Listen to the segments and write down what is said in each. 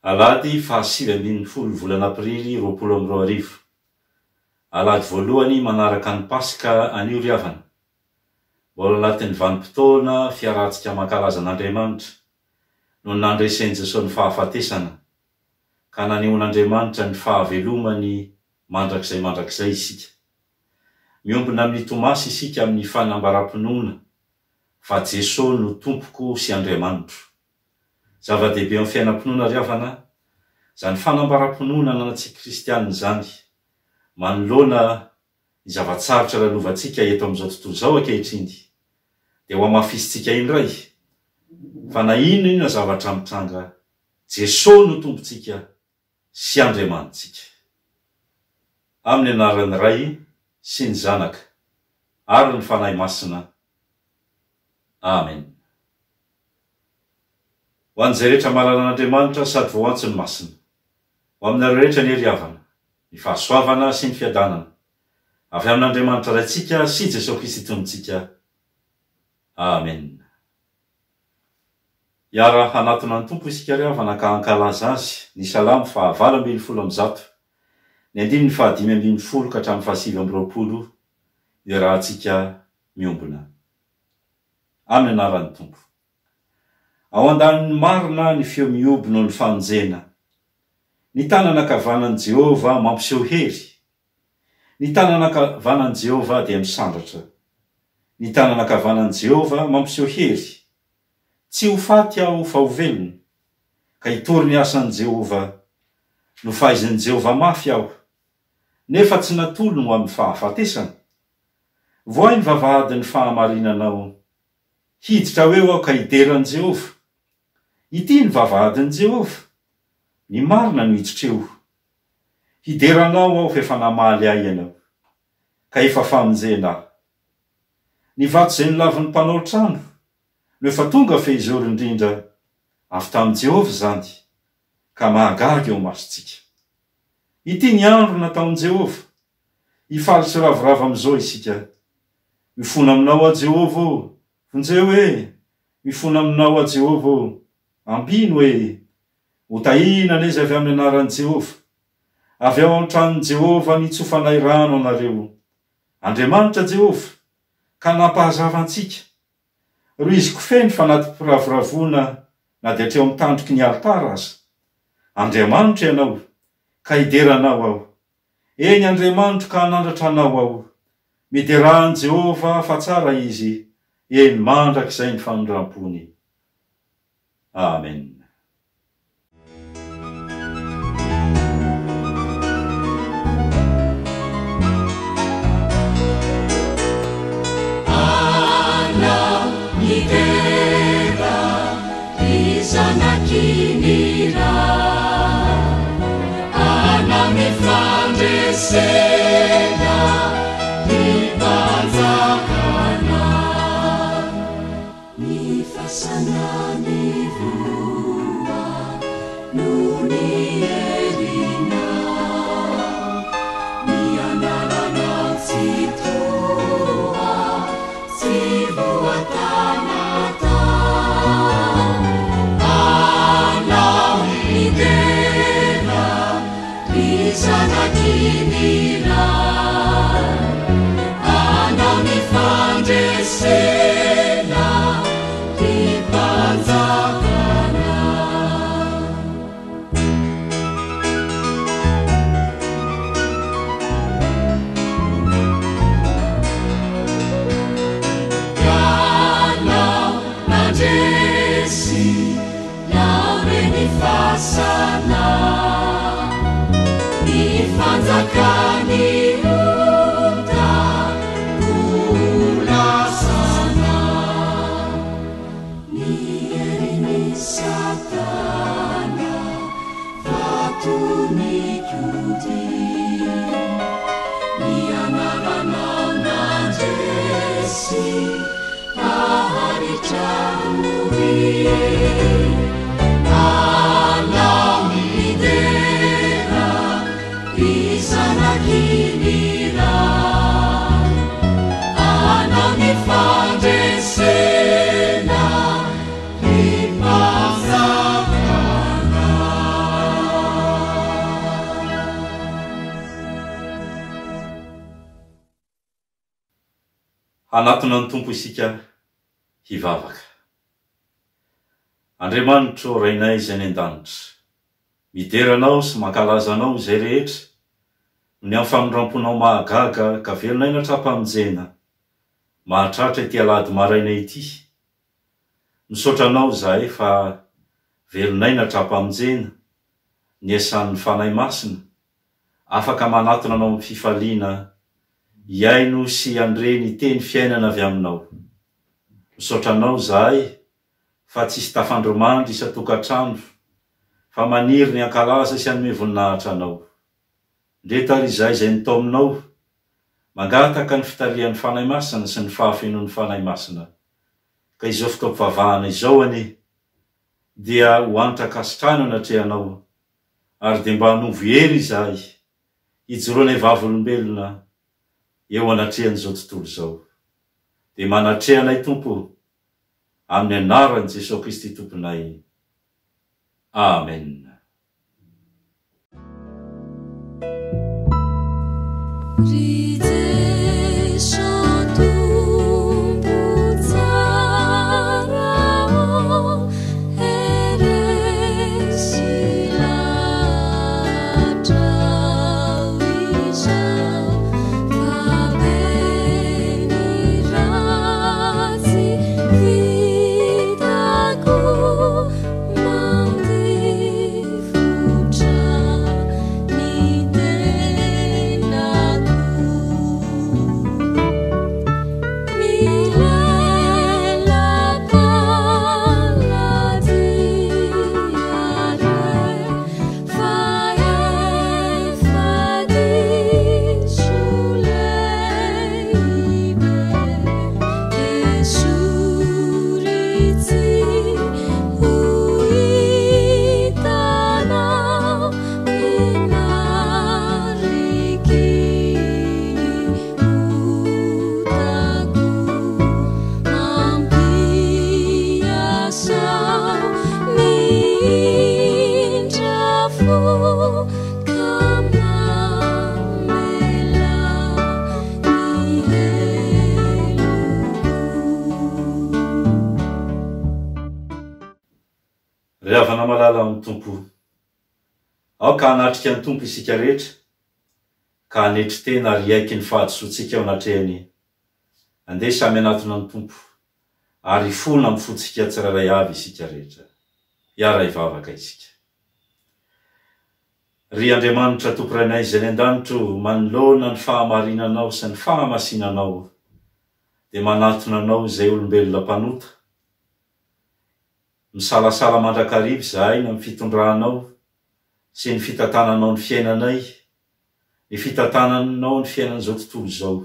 Alady fahasivy volana aprily 2022. Alady voalohany manaraka ny Pasika anio ry havana. Mbola anatin'ny vanim-potoana fiarahantsika mankalaza an'Andriamanitra no nandresen'i Jesosy ny fahafatesana ka nanehoan'Andriamanitra ny fahavelomany mandrakizay isika. Miombona amin'ny Tomasy isika amin'ny fanambaram-pinoana fa Jesosy no tompoko sy Andriamanitra. Zava-dehibe amin'ny fiainam-pinoana ry havana, zany fanambaram-pinoana anantsika kristianina zany, manoloana ny zavatsarotra lalovantsika eto amin'izao tontolo izao ankehitriny, dia ho amafisitsika indray fa na inona zavatra mitranga, Jesosy no tompontsika sy Andriamanitsika. Amin'ny anaran'ny Ray sy ny Zanaka ary ny Fanahy Masina. Amen. Ho an'izay rehetra mahalala an'Andriamanitra sady voantso ny masina, ho aminareo rehetra ny ry havana, ny fahasoavana sy ny fiadanana avy amin'Andriamanitra raintsika sy Jesosy Kristy tompontsika. Amen. Iara hanatona ny tompo isika ry havana ka hankalaza azy ny Salamo 8:100, ny 5:520 ka hatramin'ny 7:20 dia rahantsika miombona. Amin'ny anaran'ny Tompo. Ao andaniny marina ny feo miobo noho ny famonjena. Ny tanana ankavanan'i Jehova mampiseho hery. Ny tanana ankavanan'i Jehova dia misandratra. Ny tanana ankavanan'i Jehova mampiseho hery. Tsy ho faty aho fa ho velona, ka hitory ny asan'i Jehova. No fahaizan'i Jehova mafy aho, nefa tsy natolony ho amin'ny fahafatesana. Voay ny vavahadin'ny fahamarinanao. Hiditra eo aho ka hideran'i Jehova. Ity ny vavahadin'i Jehova, ny marina no hiditra eo. Hideranao aho efa namaly ahy ianao, ka efa famonjena aho. Ny vato izay nilavin'ny mpanao trano, no efa tonga fehizoro indrindra, avy tamin'i Jehova zany ka mahagaga eo masontsika. Ity ny andro nataon'i Jehova, hifaly sy ravoravo am'izao isika. Mifona aminao a Jehova o, vonjeo hoe mifona aminao a Jehova o, ambino hoe hotahina neza avy amin'ny anaran'i Jehova. Avy ao an-tranon'i Jehova nitsofanay rano anareo. Andriamanitra Jehova ka nampahazava antsika. Ro izy kofeny fa anaty piravoravona na dia hatreo amin'ny tandroky ny alitara aza. Andriamanitra ianao ka hideranao aho. Eny Andriamanitra ka hanandratra anao aho. Miderahan'i Jehova fa tsara izy, eny mandrak'izay ny fanondrampony. Amen. Zanakinira ana mifandresena nibanjakana nifasanany voa no nierina nianarana tsitoa tsy voatanata Zanakinira ana mifandresena nibanjakana Yala nandresy laure nifasana Fanzakani uta kulasana Nierini satana fatuni kyuti Nianarana najesi ahari charurie Zanakinira ana mifandresena nibanjakana Hanatona ny tompo isika hivavaka. Andriamanitra o rainay izay ny an-danitra, mideranao sy mankalazanao izay rehetra ny amin'ny famindramponao mahagaga ka velonay natrapa-mijena mahatratra ity alady maraina ity. Misotranao zahay fa velonay natrapa-mijena niesan'ny fanahy masina afaka manatona anao amin'ny fifaliana iaino sy andreny teny fiainana avy aminao. Misotranao zahay fa tsisy tafandromandry isa-tokantrano fa maniry ny ankalaza sy anome voninahitra anao. Ndretary izay nitao aminao mangataka ny fitarian'ny fanahy masina sy ny fahafenon'ny fanahy masina. Ka izao fotoam-pivavahana izao anie dia ho anitra kasitrana anatrehanao ary dia mba hanovo hery izahay hijoroanay vavolombelona eo anatrehan'izao tontolo izao. Dia manatrehanay Tompo amin'ny anaran'i Jesosy Kristy Tomponay. Amen. Ku malala amin'ny tompo ao ka hanatrika ny tompo isika rehetra ka hanetry tena ary aiky ny fahadisoantsika ao anatrehany andeha samy anatona ny tompo ary fona amin'ny fotsika tsiraray avy isika rehetra iara ivavaka isika. Ry Andriamanitra tomporainay izay ny an-danitro manoloana ny fahamarinanao sy ny fahamasinanao dia manatona anao izay olombelona mpanota misalasala mandrakarivo zahay ny amin'ny fitondranao sy ny fitantananao ny fiainanay ny fitantananao ny fiainan'izao tontolo izao.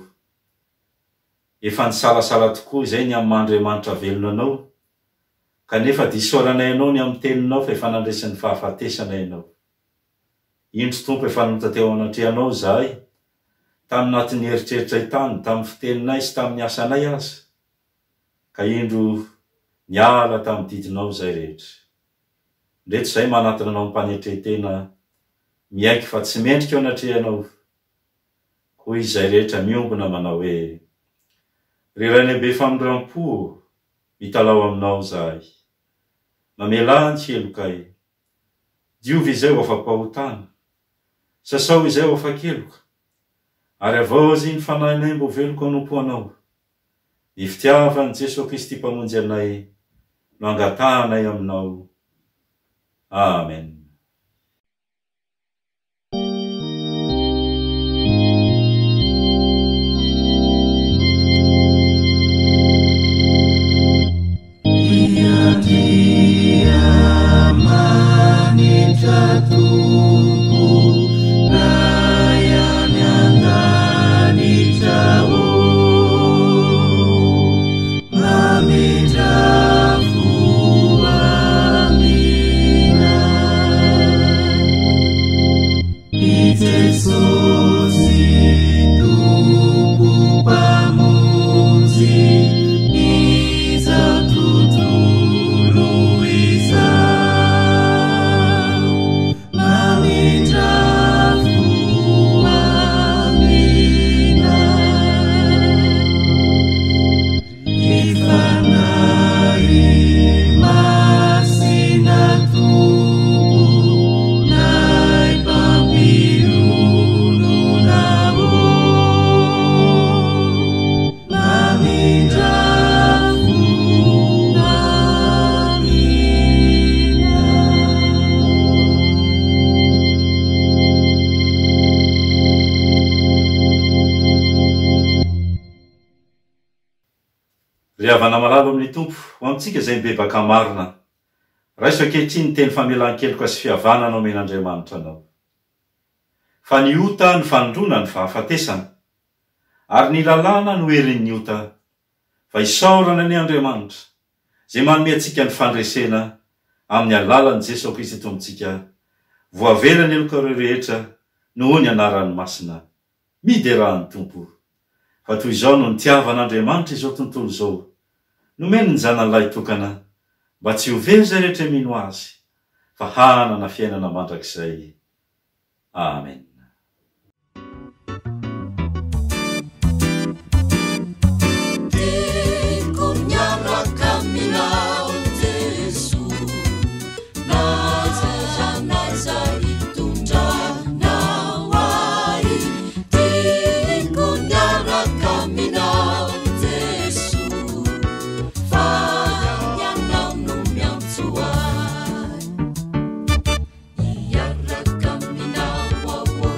Efa nisalasala tokoa izay ny amin'ny Andriamanitra velonanao kanefa disoranay anao ny amin'ny teninao fa efa nandresan'ny fahafatesanay anao. Indro tompo efa notateo anatrehanao zahay tamin'ny natin'ny eritreritra itany tamin'ny fiteninay sy tamin'ny asanay aza ka indro niala tamin'ny didinao zay rehetra. Ndreto zay manatona anao mpanetretena miaiky fa tsy mendrika ao anatrehanao koa izay rehetra miombona manao hoe ry Rainebe famindram-po mitalao aminao zahay mamelany kelokay diovy izay ho afa-pahotana sasao izay ho afa-keloka ary avaozy ny fanahinay mbo veloko anompo anao ny fitiavan'i Jesosy Kristy mpamonjy anay no angatanay aminao. Amen. Riavana malalo amin'ny tompo ho amintsika izay mibebaka marina raiso ankehitriny ny teny famelan-keloka sy fihavanana omen'Andriamanitra anao. Fa ny ota ny fandrona ny fahafatesana ary ny lalàna no herin'ny ota fa isaorana ny Andriamanitra izay manome antsika ny fandresena amin'ny alalan'i Jesosy Kristy tompontsika voavelany eloka ireo rehetra noho ny anaran'ny masina miderahan'ny tompo. Fa toy izao no nitiavan'Andriamanitra izao tontolo izao nomeny ny zanan'ilay tokana mba tsy ho very zay rehetra mino azy fa hanana fiainana mandrakizay. Amen. Wow.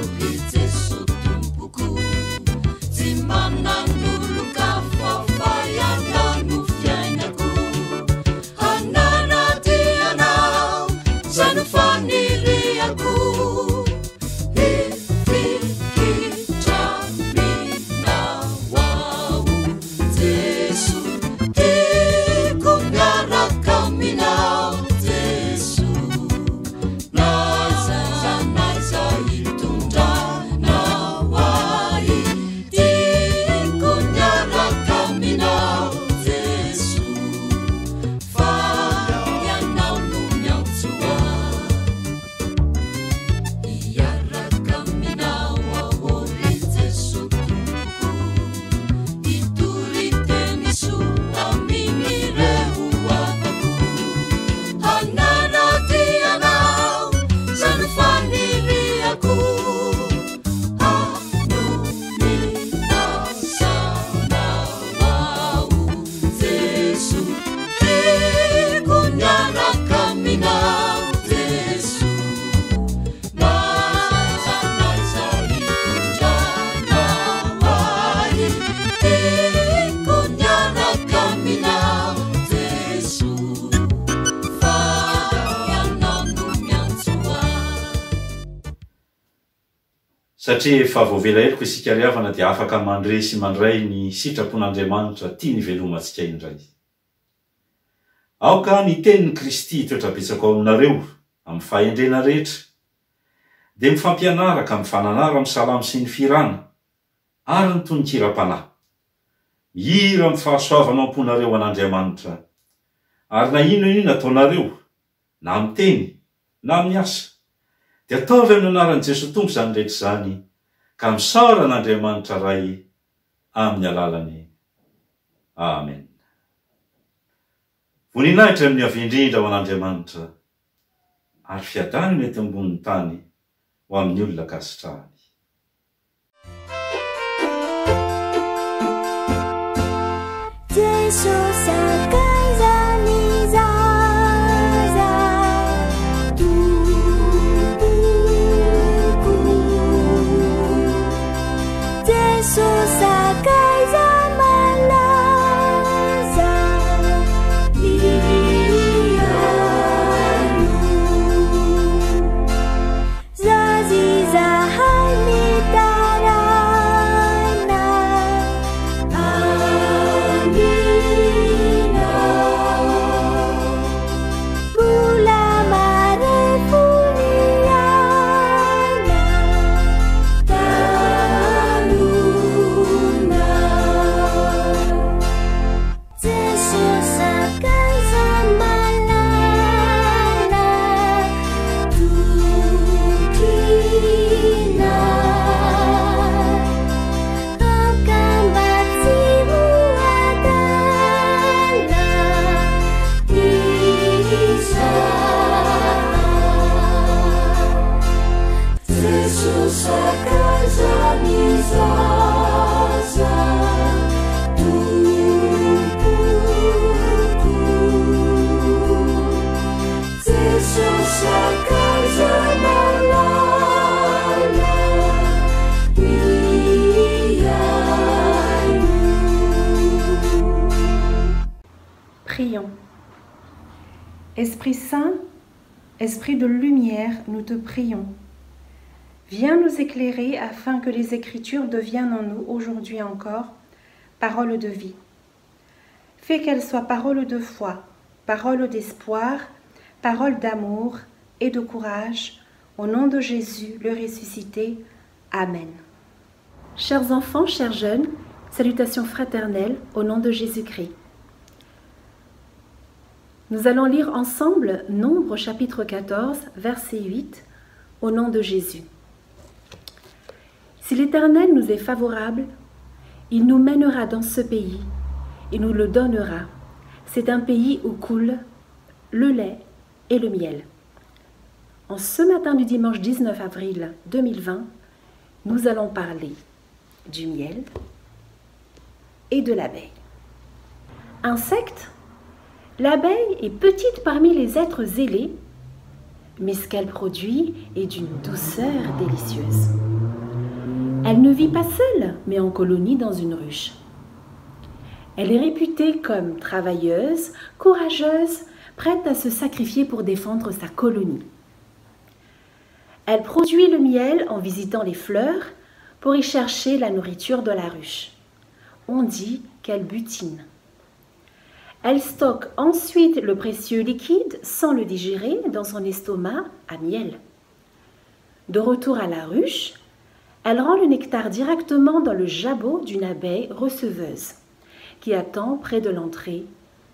satria efa voavela heloka isika ry havana dia afaka mandre sy mandray ny sitrapon'Andriamanitra tia ny velomantsika indray. Aoka ny tenin'ny Kristy toetrabetsaka ao aminareo amin'ny fahendrena rehetra, dia mifampianaraka amin'ny fananara amin'ny salamo sy ny firana, ary ny tononkira-panahy. Mihira amin'ny fahasoavana amponareo an'Andriamanitra, ary na inona ataonareo, na amin'ny teny, na amin'ny asa, dia ataovy amin'ny anaran'i Jesosy Tompo izany rehetra izany, ka misara an'Andriamanitra ray amin'ny alalany. Amen. Voninahitra amin'ny avy indrindra ho an'Andriamanitra, ary fiadany mety ambonin'ny tany ho amin'ny olona kasitrahany. Jesosy akaizany zaza tompoko, Jesosy akaiza malaza liano, zazizahay mitarana amina, mbola marefoniana tanona, Jesosy akaiza malala tokina, akambatsimu adala isa, Jesosy akaiza mizaza tompoko, Jesosy akaiza malala miaino. Prions. Esprit Saint, Esprit de lumière, nous te prions. Viens nous éclairer afin que les Écritures deviennent en nous aujourd'hui encore paroles de vie. Fais qu'elles soient paroles de foi, paroles d'espoir, paroles d'amour et de courage. Au nom de Jésus, le ressuscité. Amen. Chers enfants, chers jeunes, salutations fraternelles au nom de Jésus-Christ. Nous allons lire ensemble Nombre chapitre 14, verset 8, au nom de Jésus. Si l'Éternel nous est favorable, il nous mènera dans ce pays et nous le donnera. C'est un pays où coule le lait et le miel. En ce matin du dimanche 19 avril 2020, nous allons parler du miel et de l'abeille. Insecte, l'abeille est petite parmi les êtres zélés, mais ce qu'elle produit est d'une douceur délicieuse. Elle ne vit pas seule, mais en colonie dans une ruche. Elle est réputée comme travailleuse, courageuse, prête à se sacrifier pour défendre sa colonie. Elle produit le miel en visitant les fleurs pour y chercher la nourriture de la ruche. On dit qu'elle butine. Elle stocke ensuite le précieux liquide sans le digérer dans son estomac à miel. De retour à la ruche, elle rend le nectar directement dans le jabot d'une abeille receveuse qui attend près de l'entrée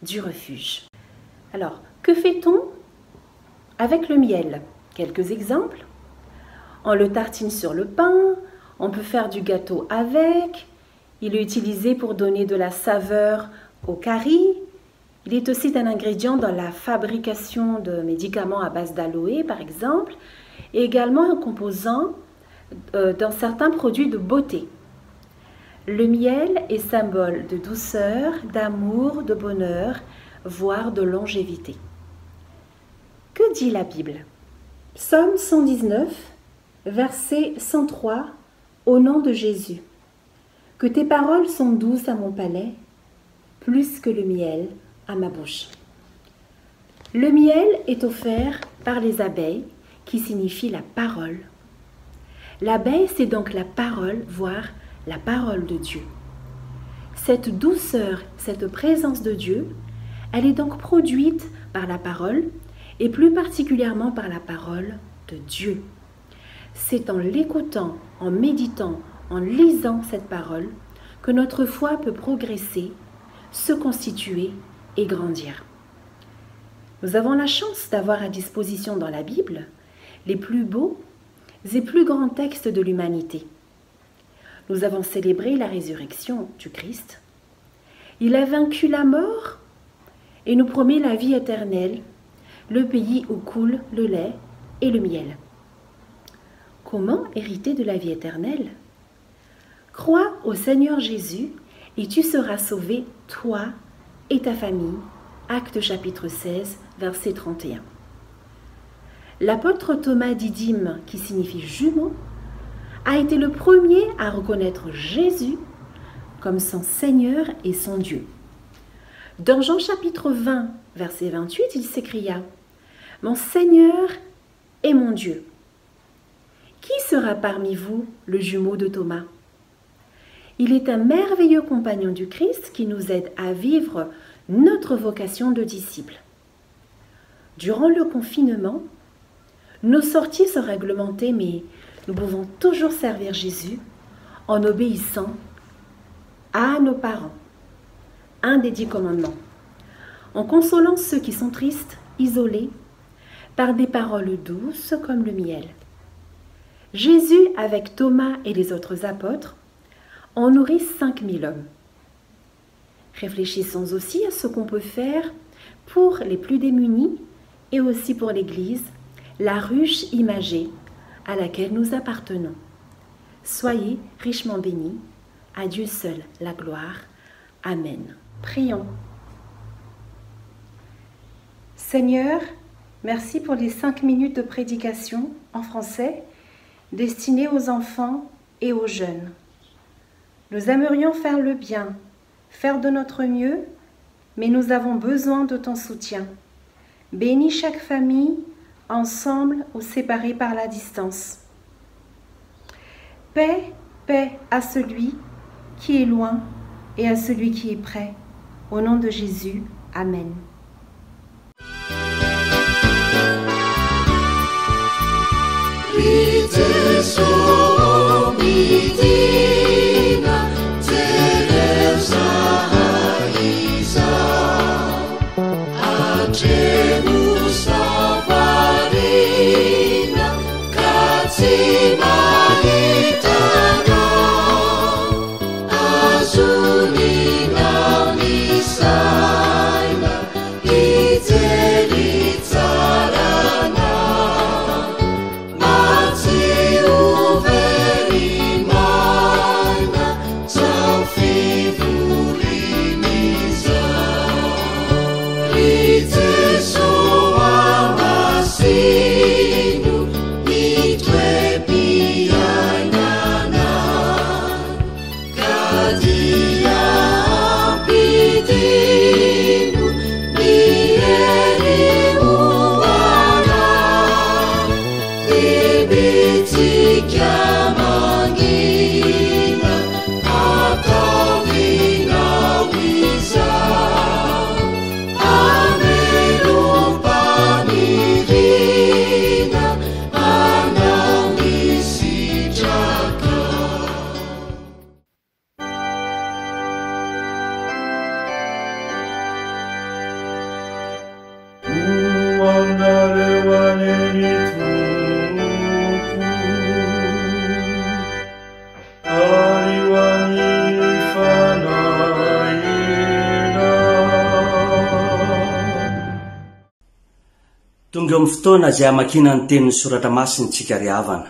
du refuge. Alors, que fait-on avec le miel? Quelques exemples. On le tartine sur le pain, on peut faire du gâteau avec, il est utilisé pour donner de la saveur au curry, il est aussi un ingrédient dans la fabrication de médicaments à base d'aloe par exemple, et également un composant dans certains produits de beauté. Le miel est symbole de douceur, d'amour, de bonheur, voire de longévité. Que dit la Bible? Psaume 119, verset 103, au nom de Jésus. Que tes paroles sont douces à mon palais, plus que le miel à ma bouche. Le miel est offert par les abeilles, qui signifie la parole. L'abeille, c'est donc la parole, voire la parole de Dieu. Cette douceur, cette présence de Dieu, elle est donc produite par la parole et plus particulièrement par la parole de Dieu. C'est en l'écoutant, en méditant, en lisant cette parole que notre foi peut progresser, se constituer et grandir. Nous avons la chance d'avoir à disposition dans la Bible les plus beaux et plus grands textes de l'humanité. Nous avons célébré la résurrection du Christ. Il a vaincu la mort et nous promet la vie éternelle, le pays où coule le lait et le miel. Comment hériter de la vie éternelle? Crois au Seigneur Jésus et tu seras sauvé, toi et ta famille. Actes chapitre 16, verset 31. L'apôtre Thomas Didyme, qui signifie jumeau, a été le premier à reconnaître Jésus comme son Seigneur et son Dieu. Dans Jean chapitre 20, verset 28, il s'écria « Mon Seigneur et mon Dieu ». Qui sera parmi vous le jumeau de Thomas? Il est un merveilleux compagnon du Christ qui nous aide à vivre notre vocation de disciple. Durant le confinement, nos sorties sont réglementées, mais nous pouvons toujours servir Jésus en obéissant à nos parents. Un des 10 commandements. En consolant ceux qui sont tristes, isolés, par des paroles douces comme le miel. Jésus, avec Thomas et les autres apôtres, en nourrit 5000 hommes. Réfléchissons aussi à ce qu'on peut faire pour les plus démunis et aussi pour l'Église, la ruche imagée à laquelle nous appartenons. Soyez richement bénis. À Dieu seul la gloire. Amen. Prions. Seigneur, merci pour les 5 minutes de prédication en français destinées aux enfants et aux jeunes. Nous aimerions faire le bien, faire de notre mieux, mais nous avons besoin de ton soutien. Bénis chaque famille, ensemble ou séparée par la distance. Paix, paix à celui qui est loin et à celui qui est près. Au nom de Jésus, Amen. Tonga amin'ny fotoana izay hamakina ny tenin'ny soratra masintsika ry havana.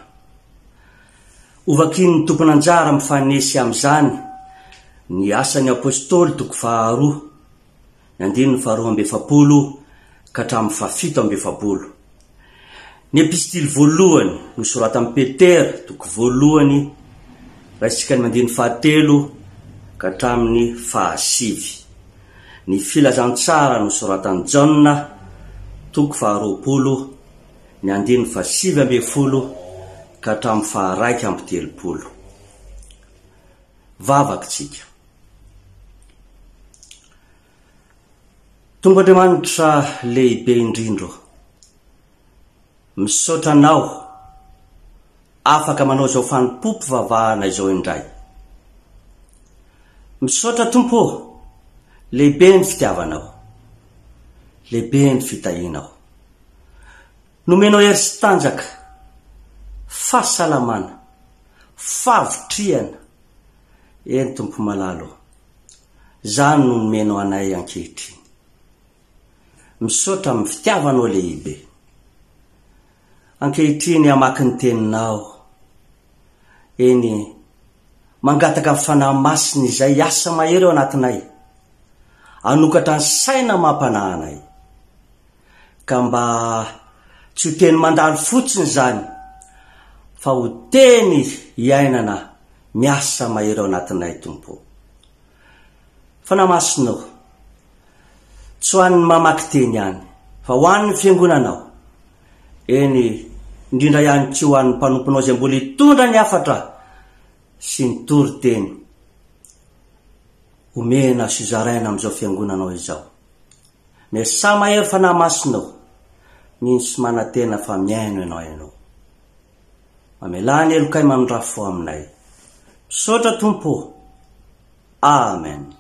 Ovakin'ny tompony anjara mifanesy amin'izany ny asan'ny apôstôly toko 2, ny 2:40 ka hatramin'ny 7:70. Ny epistily voalohany nosorata amin'ny Petera toko 1 raisika ny 7 ka hatramin'ny 7. Ny filazantsara nosoratan'ny Jaona toko 20 ny 7:70 ka hatramin'ny faharaiky amby telopolo. Vavakytsika. Tomb'Andriamanitra lehibe indrindro, misaotra anao afaka manao zao fanompopo vavahana izao indray. Misaotra Tompo, lehibe ny fitiavanao, lehibe ny fitahinao. Nomenao hery sy tanjaka, fahasalamana, fahavitriana. Eny Tompo malalo, zany no nomenao anay ankehitriny. Misaotra amin'ny fitiavanao lehibe. Ankehitriny amaky ny teninao, eny mangataka amin'ny fanahy masina izay asa mahery ao anatinay, anokatra ny saina mampanahanay, ka mba tsy ho teny mandalo fotsiny zany, fa ho teny iainana miasa mahery ao anatinay Tompo. Fanahy masinao, tsy ho an'ny mamaky teny ihany, fa ho an'ny fiangonanao, eny indrindra ihany tsy ho an'ny mpanomponao izay mbola hitondra ny hafatra sy ny tory teny. Omena suzaraina amin'izao fiangonanao izao. Miasa mahery fanahy masinao, mino sy manantena fa miaino ianao. Mamelany elokay manondrafo aminay. Misaotra Tompo. Amen.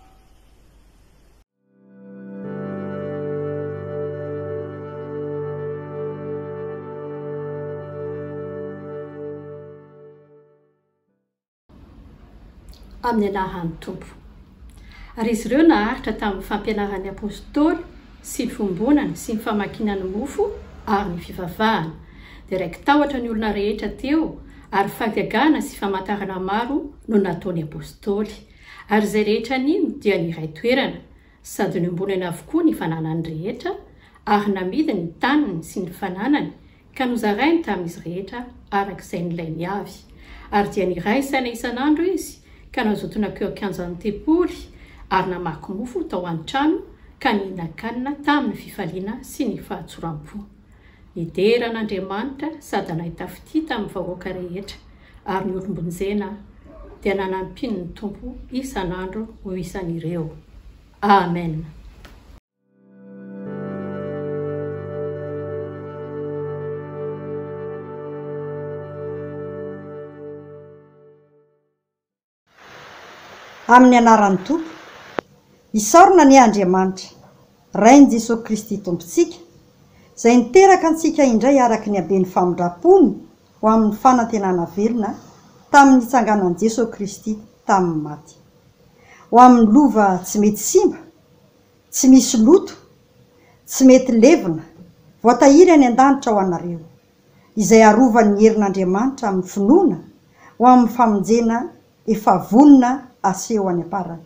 Amin'ny anaran'ny Tompo. Ary izy ireo naharitra tamin'ny fampianaran'ny apôstôly sy ny fombonana sy ny famakinana mofo ary ny fivavahana, dia raiky tahotra ny olona rehetra teo, ary fagagana sy famantarana maro no nataony apôstôly. Ary izay rehetra nino dia niray toerana, sady niombonana avokoa ny fananany rehetra, ary namidy ny taniny sy ny fananany, ka nozarainy tamin'izy rehetra arak'izay nilainy avy. Ary dia niraisana isan'andro izy, ka nazotona keo akanjan'ny tempoly, ary namaky mofo tao an-trano, ka nihinan-kanina tamin'ny fifaliana sy ny fahatsoram-po. Nideran'Andriamanitra sady nahita fitita amin'ny vahoaka rehetra, ary ny olombonjena dia nanampiny ny Tompo isan'andro ho isan'ireo. Amen. Amin'ny anaran'ny Tompo, isaorina ny Andriamanitra, Rain'i Jesosy Kristy Tompontsika, izay niteraka antsika indray araky ny habeny famindrapony ho amin'ny fanantenana velona tamin'ny itsanganan'i Jesosy Kristy tamin'ny maty. Ho amin'ny lova tsy mety simba, tsy misy loto, tsy mety levina, voatahiry any an-danitra ho anareo, izay arovan'ny herin'Andriamanitra amin'ny finoana ho amin'ny famonjena efa vonona aseho any aparany.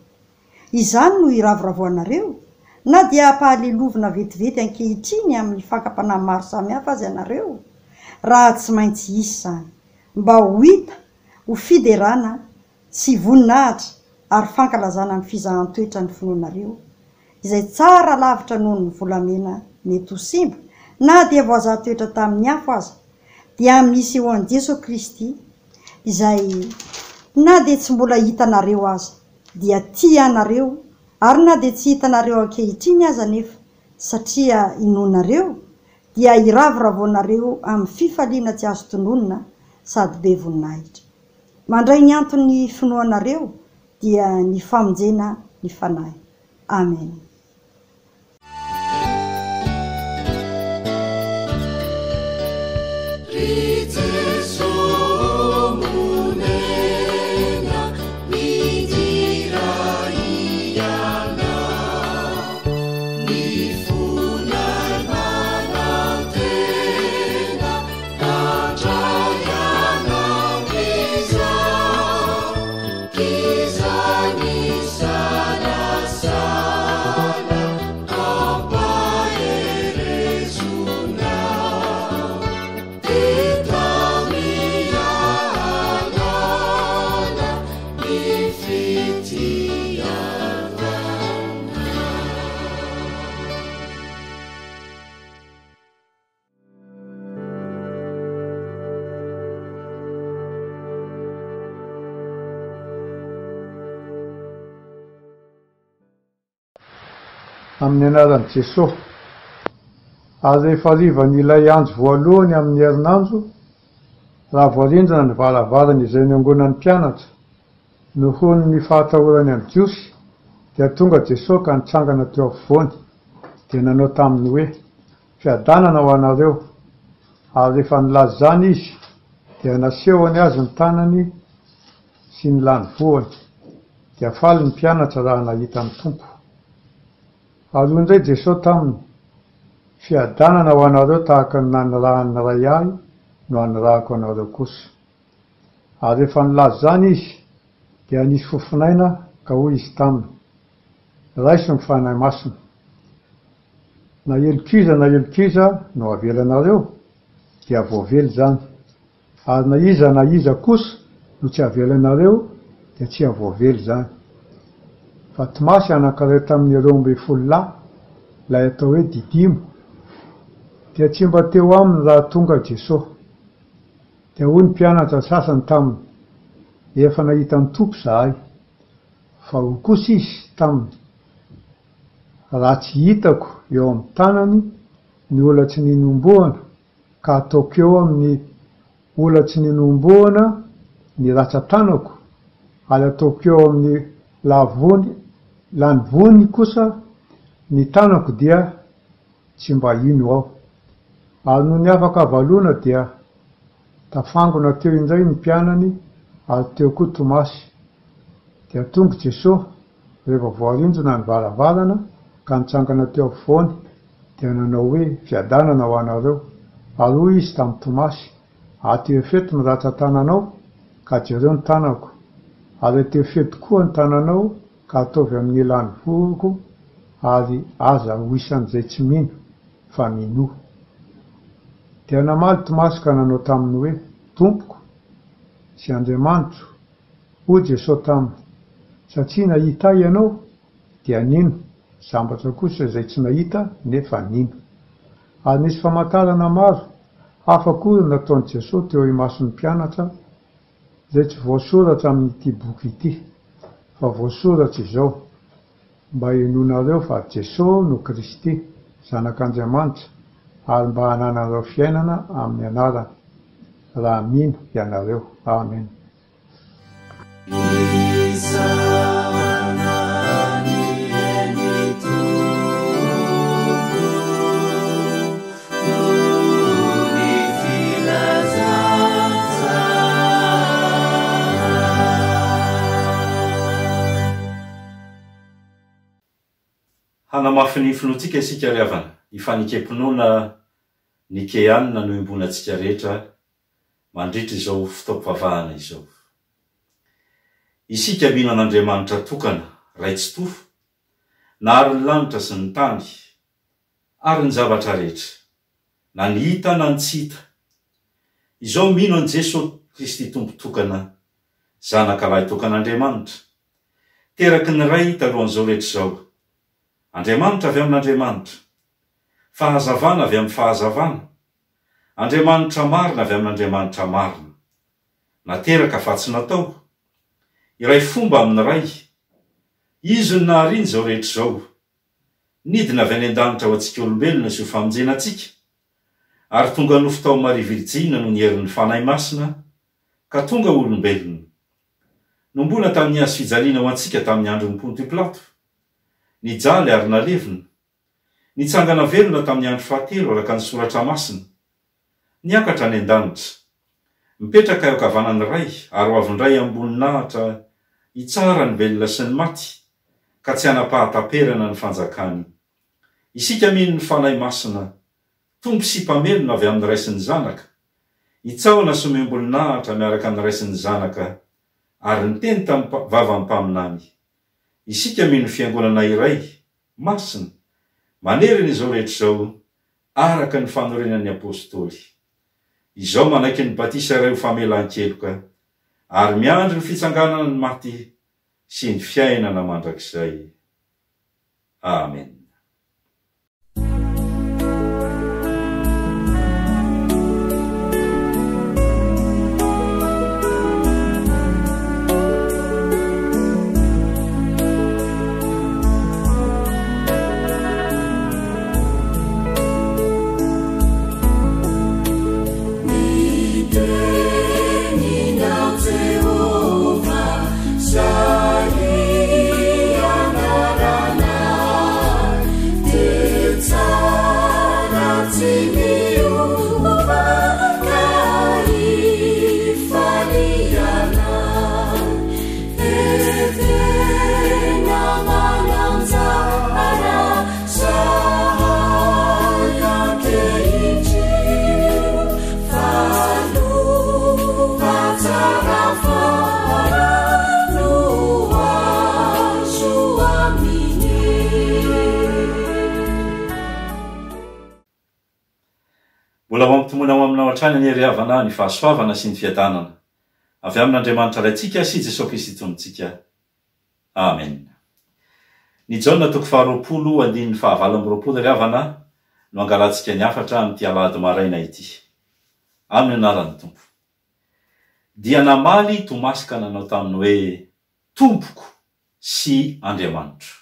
Izany no iravoravoanareo, na dia pahalelovina vetivety ankehitriny amin'ny fankapanahy maro samihafa azy ianareo, raha tsy maintsy isy zany, mba ho hita, ho fiderana sy voninahitra ary fankalazana ny fizahan-toetra ny finoanareo, izay tsara lavitra noho ny volamena mety ho simba, na dia voazahan-toetra tamin'ny afo aza, dia misy eo an'i Jesosy Kristy, izay na dia tsy mbola hitanareo aza, dia tia anareo, ary na dia tsy hitanareo ankehitriny aza nefa, satria inoanareo, dia iravoravoanareo amin'ny fifaliana tsy azo tononona sady be voninahitra. Mandray ny antony finoanareo, dia ny famonjena ny fanahy. Amen. Kita amin'ny anaran'i Jesosy. Ary rehefa rivan'ilay andro voalohany amin'ny herinandro, raha voarindrina ny varavarana izay niangonan'ny mpianatra nohony ny fahatahorany any jiosy, dia tonga Jesosy ka nitsangana teo afovoany, dia nanao taminy hoe: fiadanana ho anareo. Ary rehefa nilaza izany izy, dia nasehony azy ny tanany sy ny lany voany, dia faly ny mpianatra raha nahita ny tompo. Ary hoy indray Jesosy taminy: fiadanana ho anareo tahaka ny nanirahany ray ahy no anirahako anareo kosa. Ary rehefa nilaza izany izy, dia nisy fofinaina ka hoy izy taminy: raiso ny fanahy masina. Na elokiza no avelanareo, dia voavely izany. Ary na iza kosa no tsy avelanareo, dia tsy avoavely izany. Fa Tomasy anankiray tamin'ny 12 lahy, ilay atao hoe Didimo, dia tsy mba teo aminy raha tonga Jesosy. Dia hoy ny mpianatra sasany taminy: efa nahita ny tompo zahay. Fa ho kosa izy taminy: raha tsy hitako eo amin'ny tanany ny olatsy ny nomboana, ka ataoko eo amin'ny olatsy ny nomboana ny ratsan-tanako, ary ataoko eo amin'ny lany vony kosa ny tanako, dia tsy mba ino aho. Ary no ny afaka valona dia tafangona teo indray ny mpianany, ary teo koa Tomasy. Dia tonga Jesosy rehefa voarindrina ny varavarana ka nitsangana teo afovoany, dia nanao hoe: fiadanana ho anareo. Ary hoy izy tamin'ny Tomasy: ato efeto ny ratsan-tananao, ka jereo ny tanako. Ary ato efeto koa ny tananao, ka ataovy amin'ny lany voko, ary aza ho isan'izay tsy mino fa minoa. Dia namaly Tomasy ka nanao taminy hoe: Tompoko sy Andriamanitro. Hoy Jesosy taminy: satria nahita ahy ianao dia nino, sambatra kosa izay tsy nahita nefa nino. Ary nisy famantarana maro hafa koa nataon'i Jesosy teo imason'ny mpianatra, izay tsy voasoratra amin'ity boky ity, fa voasoratra izao: mba henonareo fa Jesosy no Kristy, zanak'Andriamanitra, ary mba hananareo fiainana amin'ny anarany, raha mino ianareo. Amen. Hanamafy ny finoantsika isika ry havana, ifanikempinoana ny keanina no imbonantsika rehetra mandritra izao fotoam-pivavahana izao. Isika mino an'Andriamanitra tokana ray tsy tofo, na ary ny lanitra sy ny tany, ary ny zavatra rehetra, na ny hita na ny tsy hita. Izao mino an' Jesosy Kristy tompo tokana, zanakalahy tokan'Andriamanitra, teraky ny ray talohan'izao rehetra izao. Andriamanitra avy amin'Andriamanitra, fahazavana avy amin'ny fahazavana, Andriamanitra marina avy amin'Andriamanitra marina, nateraka fa tsy natao, iray fomba amin'ny ray. Izy ny nahariany zao rehetra izao, nidina avy any an-danitra ho antsika olombelona sy ho famonjenantsika, ary tonga nofo tao Maria Virjina no nierin'ny fanahy masina, ka tonga olombelona. Nombona tamin'ny azo fijaliana ho antsika tamin'ny andron'ny Ponty Pilato, nijaly ary nalevina, nitsangana velona tamin'ny andro fahatelo araka ny soratra masina, niakatra any an-danitra, mipetraka eo ankavanan'ny ray, ary ho avindray ambony nahatra hitsara ny velona sy ny maty, ka tsy hanapahataperana ny fanjakany. Isika mino ny fanahy masina, tompo sy mpamelona avy amin'ny ray sy ny zanaka, hitsahona sy miamboninahitra miaraka amin'ny ray sy ny zanaka, ary niteny tamin'ny vavany mpaminany. Isika mino fiangonana iray, masina, manerana izao rehetra izao, araka ny fanorenan'ny apôstôly. Izao manaiky ny batisa iray ho famelan-keloka, ary miandry ny fitsanganana ny maty sy ny fiainana mandrakizay. Amen. mbola mampitomona ao aminao hatrany ny ry havana ny fahasoavana sy ny fiadanana avy amin'Andriamanitra raintsika sy Jesosy Kristy tombontsika. Amen. Ny Jaona 2:20 ry havana no angalatsika ny afatra amin'ity alahady maraina ity. Amin'ny anaran'ny Tompo. Dia namaly Tomasy ka nanao taminy hoe tompoko sy Andriamanitro.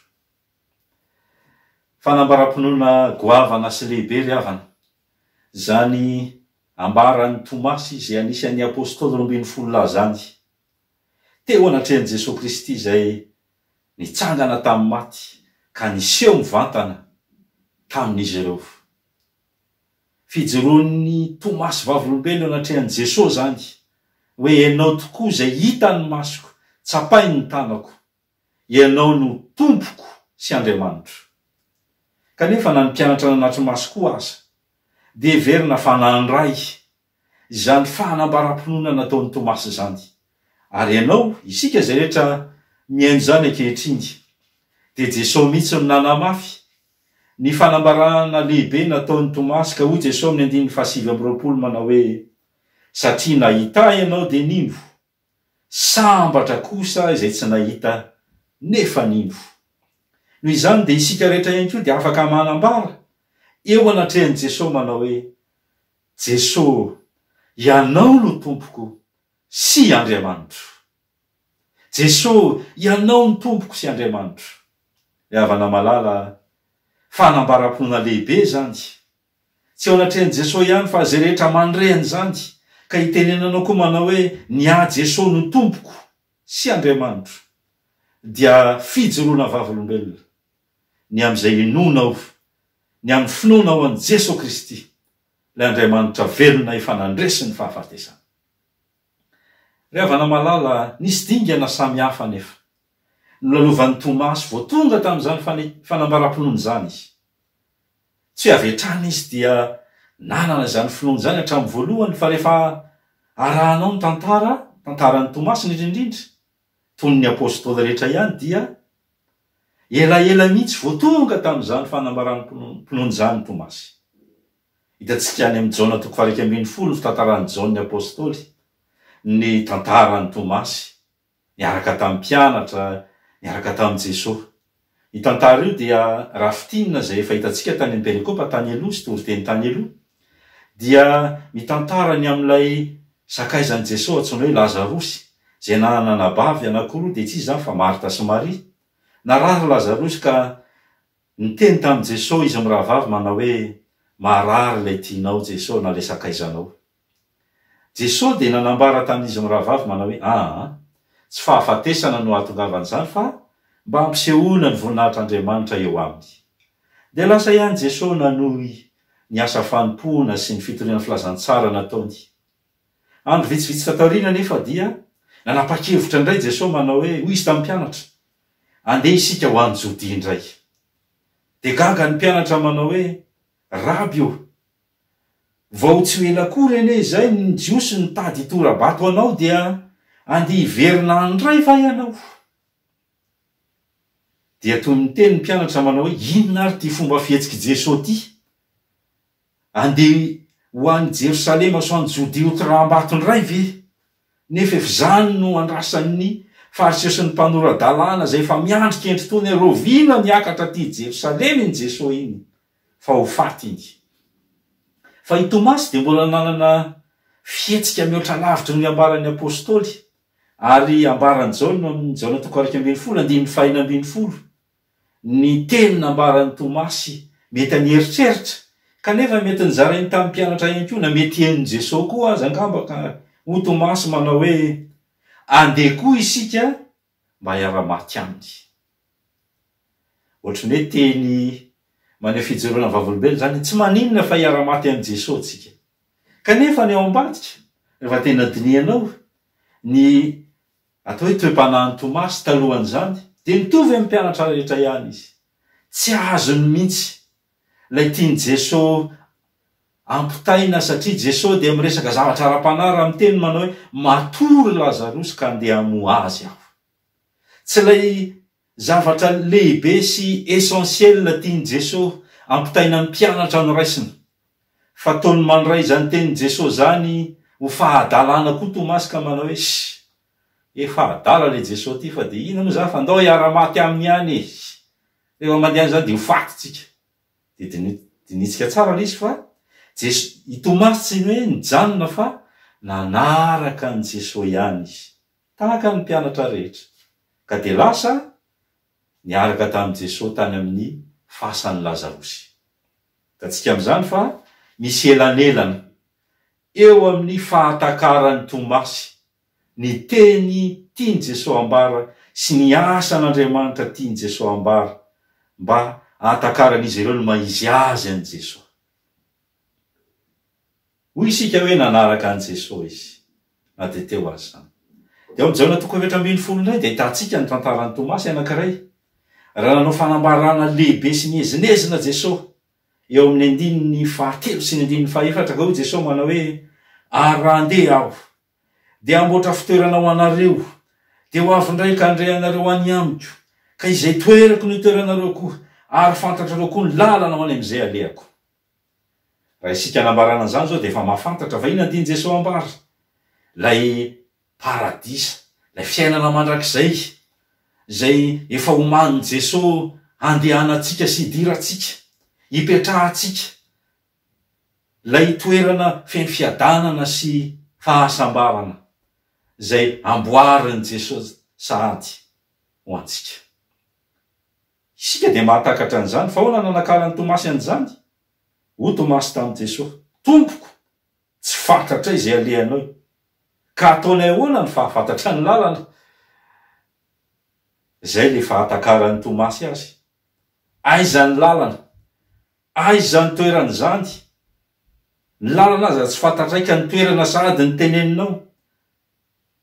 Fanambaram-pinoana goavana sy lehibe ry havana. Zany ambaran'ny Tomasy izay anisan'ny apôstôly 12 zany. Teo anatrehan'i Jesosy Kristy izay nitsangana tamin'ny maty ka niseho mivantana tamin'izy ireo. Fijoroan'ny Tomasy vavolombelo anatrehan'i Jesosy zany hoe ianao tokoa izay hitany masoko, tsapainy ny tanako, ianao no tompoko sy Andriamanitro. Kanefa na ny mpianatra nanatry maso koa aza, dia verina fa nandray izany fanambaram-pinoana nataon'ny Tomasy zany. Ary ianao, isika izay rehetra mihaino zany ankehitriny, dia Jesosy mihitsy no nanamafy ny fanambarana lehibe nataon'ny Tomasy ka hoy Jesosy amin'ny 9:20 manao hoe satria nahita ianao dia nimbo, sambatra kosa izay tsy nahita nefa nimbo. Noho izany dia isika rehetra ihany koa dia afaka manambara eo anatrehan'i Jesosy manao hoe Jesosy, ianao no tompoko sy Andriamanitro. Jesosy, ianao no tompoko sy Andriamanitro. Ry havana malala, fanambaram-pinoana lehibe zany. Tsy ao anatrehan'i Jesosy ihany fa zay rehetra mandrehany zany ka hitenenanao koa manao hoe nia Jesosy no tompoko sy Andriamanitro. Dia fijoroana vavolombelona. Ny amin'izay inonao, ny amin'ny finoanao an'i Jesosy Kristy, ilay Andriamanitra velona ifanandresy ny fahafatesana. Ry havana malala, nisy dingana samy hafa nefa. Nolalovan'ny Tomasy vao tonga tamin'izany fanambaram-pinoana zany izy. Tsy hoe avy hatrany izy dia nanana zany finoana zany hatramin'ny voalohany, fa rehefa arahanao ny tantaran'ny Tomasy indrindra toy ny apôstôly rehetra ihany dia elaela mihitsy vao tonga tamin'izany fanambaram-pinoana zany Tomasy. Hitantsika any amin'ny Jaona 2:20 fitantaran'ny Jaona ny apôstôly ny tantaran'ny Tomasy niaraka tamin'ny mpianatra, niaraka tamin'i Jesosy. Ny tantara io dia rafitinina izay efa hitantsika tany amin'ny Pentekopa tany aloha sy toriteny tany aloha, dia mitantara ny amin'ilay sakaizan'i Jesosy antsoina hoe Lazarosy, izay nanana nabavy anankiroa dia tsy izy zany fa Marta sy Maria. Narary Lazarosy ka niteny tamin'i Jesosy izy mirahavavy manao hoe marary ilay tianao Jesosy na ilay sakaizanao. Jesosy dia nanambara tamin'izy mirahavavy manao hoe tsy fahafatesana no ahatongavan'izany fa mba hampisehoana ny voninahitran'Andriamanitra eo aminy. Dia lasa ihany Jesosy nanohy ny asa fanompoana sy ny fitoriana filazantsara nataony. Andro vitsivitsy tataorina nefa dia nanapa-kevitra indray Jesosy manao hoe hoy izy tamin'ny mpianatra, andeha isika ho an'ny Jodia indray. Dia gaga ny mpianatra manao hoe Rabi, vao tsy ho ela kory anie izay ny jiosy ny tady tora-bato anao dia andeha hiverina andray va ianao. Dia toy miteny ny mpianatra manao hoe inona ary ty fomba fihetsiky Jesosy ty? Andeha ho an'ny Jerosalema so an'ny Jodia ho toram-bato indray ve? Nefa efa zany no andrasan'ny fariseo sy ny mpanora-dalàna izay efa miandrika endry tony rovina miakatra ty Jerosalema iny Jesosy iny, fa ho faty iny. Fa i Tomasy dia mbola nanana fihetsika mihoatra lavitra ny ambaran'ny apôstôly, ary ambaran'ny Jaona amin'ny Jaona 2:20 ny tenina ambaran'ny Tomasy mety aneritreritra, kanefa mety nizarainy tamin'ny mpianatra ihany koa, na mety henon'i Jesosy koa aza angamba ka ho Tomasy manao hoe andeha koa isika mba hiara-maty aminy. Ohatrany hoe teny maneho fijoroana vavolombelona zany, tsy maninona fa hiara-maty amin'i Jesosy tsika. Kanefa ny ao ambadika, rehefa tena dinianao ny atao hoe toe-panahin'ny Tomasy talohan'izany, dia mitovy amin'ny mpianatra rehetra ihany izy. Tsy azony mihitsy ilay tiany Jesosy ampitaina satria Jesosy dia miresaka zavatra ara-panara amin'ny teny manao hoe matory Lazarosy ka andeha hamoa azy aho. Tsy ilay zavatra lehibe sy essentiel tiany Jesosy ampitaina ny mpianatra no raisina, fataony mandray zany teny Jesosy zany ho fahadalana koa Tomasy ka manao hoe efa adala le Jesosy ty fa de ina moa za fa andao hiara-maty aminy any e. Rehefa mandeha zany de ho faty tsika. De dinitsika tsara le izy fa i Tomasy tsy hoe nijanona fa nanaraka ny Jesosy ihany izy. Tahaka ny mpianatra rehetra. Ka de lasa niaraka tamin'i Jesosy tany amin'ny fasan'ny Lazarosy. Tatsika am'izany fa misy elanelana eo amin'ny fahatakarany Tomasy ny teny tiany Jesosy ambara sy ny asan'Andriamanitra tiany Jesosy ambara mba ahatakarany izy ireo no maizy azy an' Jesosy. Hoy isika hoe nanaraka an' Jesosy izy na de teo azy zany. De ao Jaona 2:20 indray de ahitatsika ny tantaran'ny Tomasy anankiray. Raha nanao fanambarana lehibe sy nihezinezina Jesosy eo amin'ny 9:7 sy ny 9:4 ka hoy Jesosy manao hoe ary raha andeha aho de amboatra fitoerana ho anareo de ho avy indray ka andray anareo any amiko ka izay toerako ny toeranareo koa ary fantatrareo koa ny lalana ho any am'izay aleako. Raha isika anambarana zany zao de efa mahafantatra fa ina andiny Jesosy ambara lay paradisa, lay fiainana mandrakizay zay efa omaniny Jesosy andehanatsika sy idiratsika hipetrahatsika, lay toerana feno fiadanana sy fahasambarana zay amboariny Jesosy sahady ho antsika. Isika de mahatakatra an'izany fa hoana nanakaran'ny Tomasy an'izany? Ho Tomasy tamin'i Jesosy, tompoko, tsy fantatra izay alehanao ka ataonay ahoana ny fahafantatra ny lalana? Zay le fahatakarany Tomasy azy. Aiza ny lalana? Aiza ny toerana zany? Ny lalana aza tsy fantatraika ny toerana sady ny teneninao.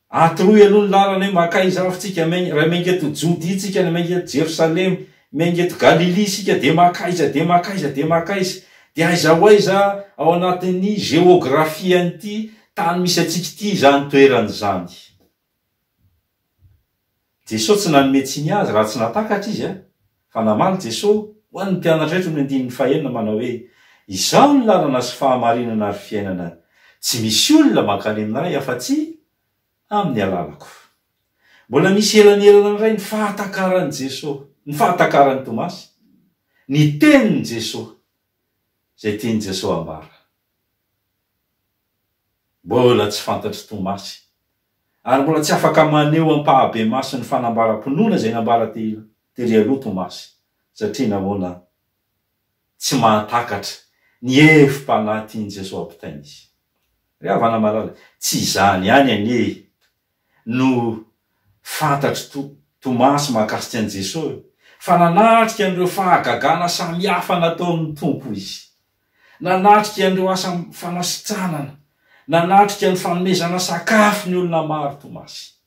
Atroy aloha ny lalana hoe makaiza avy raha mengeto Jody tsika, ny mengeto Jerusalem, mengeto Galily sika de makaiza de makaiza de makaiza. De aiza ho aiza ao anatin'ny geografia an'ity tany misy atsika ty zany toerana zany. Jesosy tsy nanome tsiny azy raha tsy natakatra izy fa namaly Jesosy ho an'ny mpianatra rehetra ny 9:4 manao hoe izao ny lalana sy fahamarinana ary fiainana, tsy misy olona mankany amin'ray afa-tsy amin'ny alalako. Mbola misy elanelana iray ny fahatakarany Jesosy, ny fahatakarany Tomasy, ny teniny Jesosy zay tiany Jesosy ambara. Mbola tsy fantatry Tomasy ary mbola tsy afaka maneho ampahabe maso ny fanambaram-ponona zay nambara tery aloha Tomasy satria nahoana tsy mahatakatra ny efim-panahy tiany Jesosy ampitainy izy. Rehavana malala tsy izany ihany anie no fantatry Tomasy mahakasika an' Jesosy fa nanatrika an'ireo fahagagana samy hafa nataon'ny tompo izy, nanatrika an'ireo asa fanasitranana, nanatrika ny fanomezana sakafo ny olona maro Tomasy.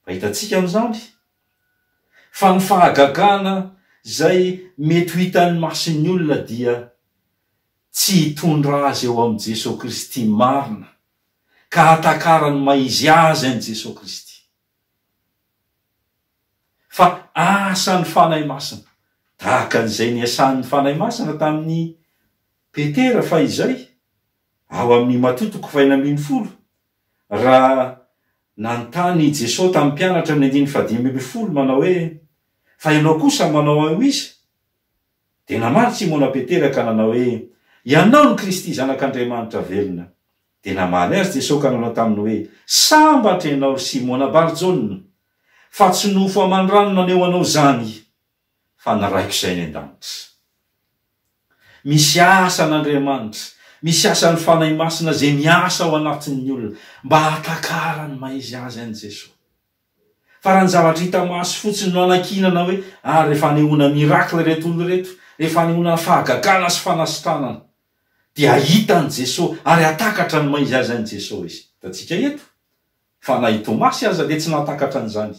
Fahitatsika am'izany fa ny fahagagana zay mety ho hitan'ny mason'ny olona dia tsy hitondra azy eo am' Jesosy Kristy marina ka hatakarany maizy azy an' Jesosy Kristy. Fa asan'ny fanahy masina tahaka an'izay niasan'ny fanahy masina tamin'ny Petera fa izay ao amin'ny Matotoko 4:40 raha nanontany Jesosy tamin'ny mpianatra amin'ny 5:10 manao hoe fa ianao kosa manao ao izy? De namaly Simona Petera ka nanao hoe ianao ny Kristy zanak'Andriamanitra velona. De namaly azy Jesosy ka nanao taminy hoe sambatra ianao Simona Barjona, fa tsy nofo aman-drano naneo anao zany fa naraiko izay ny an-danitra. Misy asan'Andriamanitra, misy asan'ny fanahy masina zay miasa ao anatin'ny olona mba hatakarany maizy azy an' Jesosy. Fa raha ny zavatra hita maso fotsiny no anakinana hoe rehefa anehoana mirakla reto olo reto, rehefa anehoana fahagagana sy fanasitranana dia ahitany Jesosy ary atakatra ny maizy azy an' Jesosy izy. Tatsika eto fa na i Tomasy aza de tsy natakatra an'izany,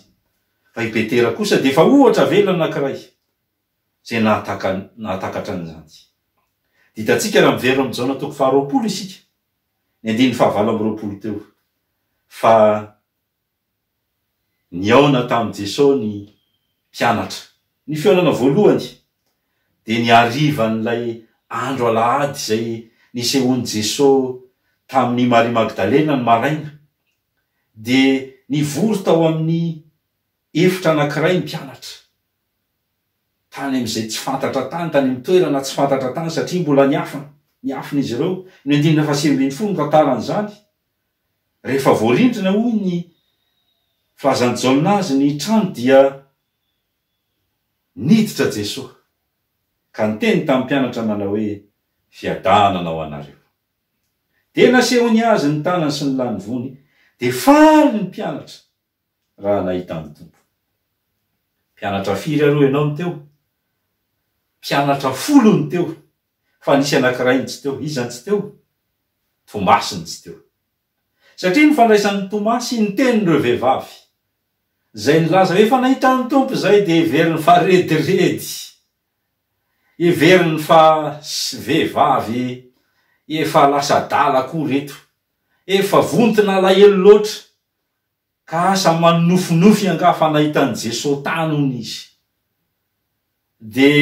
fa i Petera kosa de efa ohatra velona anankiray zay natakatra an'izany. Ditatsika raha miverina amin'ny Jaona 2:20 isika, ny 9:20 teo, fa niaona tamin'i Jesosy ny mpianatra, ny fiainana voalohany de ny arivan'ilay andro alahady zay nisehoany Jesosy tamin'ny Maria Magdalena ny maraina, de nivory tao amin'ny efitra anankiray ny mpianatra tany am'izay tsy fantatra tany, tany amin'ny toerana tsy fantatra tany satria mbola niafina izy ireo. Ny 120 ny tantaran'izany. Rehefa voarindrina hoy ny filazany Jaona azy ny trano dia niditra Jesosy ka niteny tamin'ny mpianatra manao hoe fiadanana ho anareo. De nasehony azy ny tanany sy ny lany vony, de faly ny mpianatra raha nahita ny tompo. Mpianatra firy areo ianao ny teo? Mpianatra 10 ny teo, fa nisy anankiray ny tsy teo. Iza ny tsy teo? Tomasy ny tsy teo. Satria ny fandraisan'ny Tomasy ny tenin'ireo vehivavy zay nilaza hoe efa nahita ny tompo zay, de heveriny fa rediredy, heveriny fa vehivavy efa lasa dala koa reto, efa vontina alahelo loatra, ka asa manofinofy anga fa nahitany Jesosy tany hony izy. De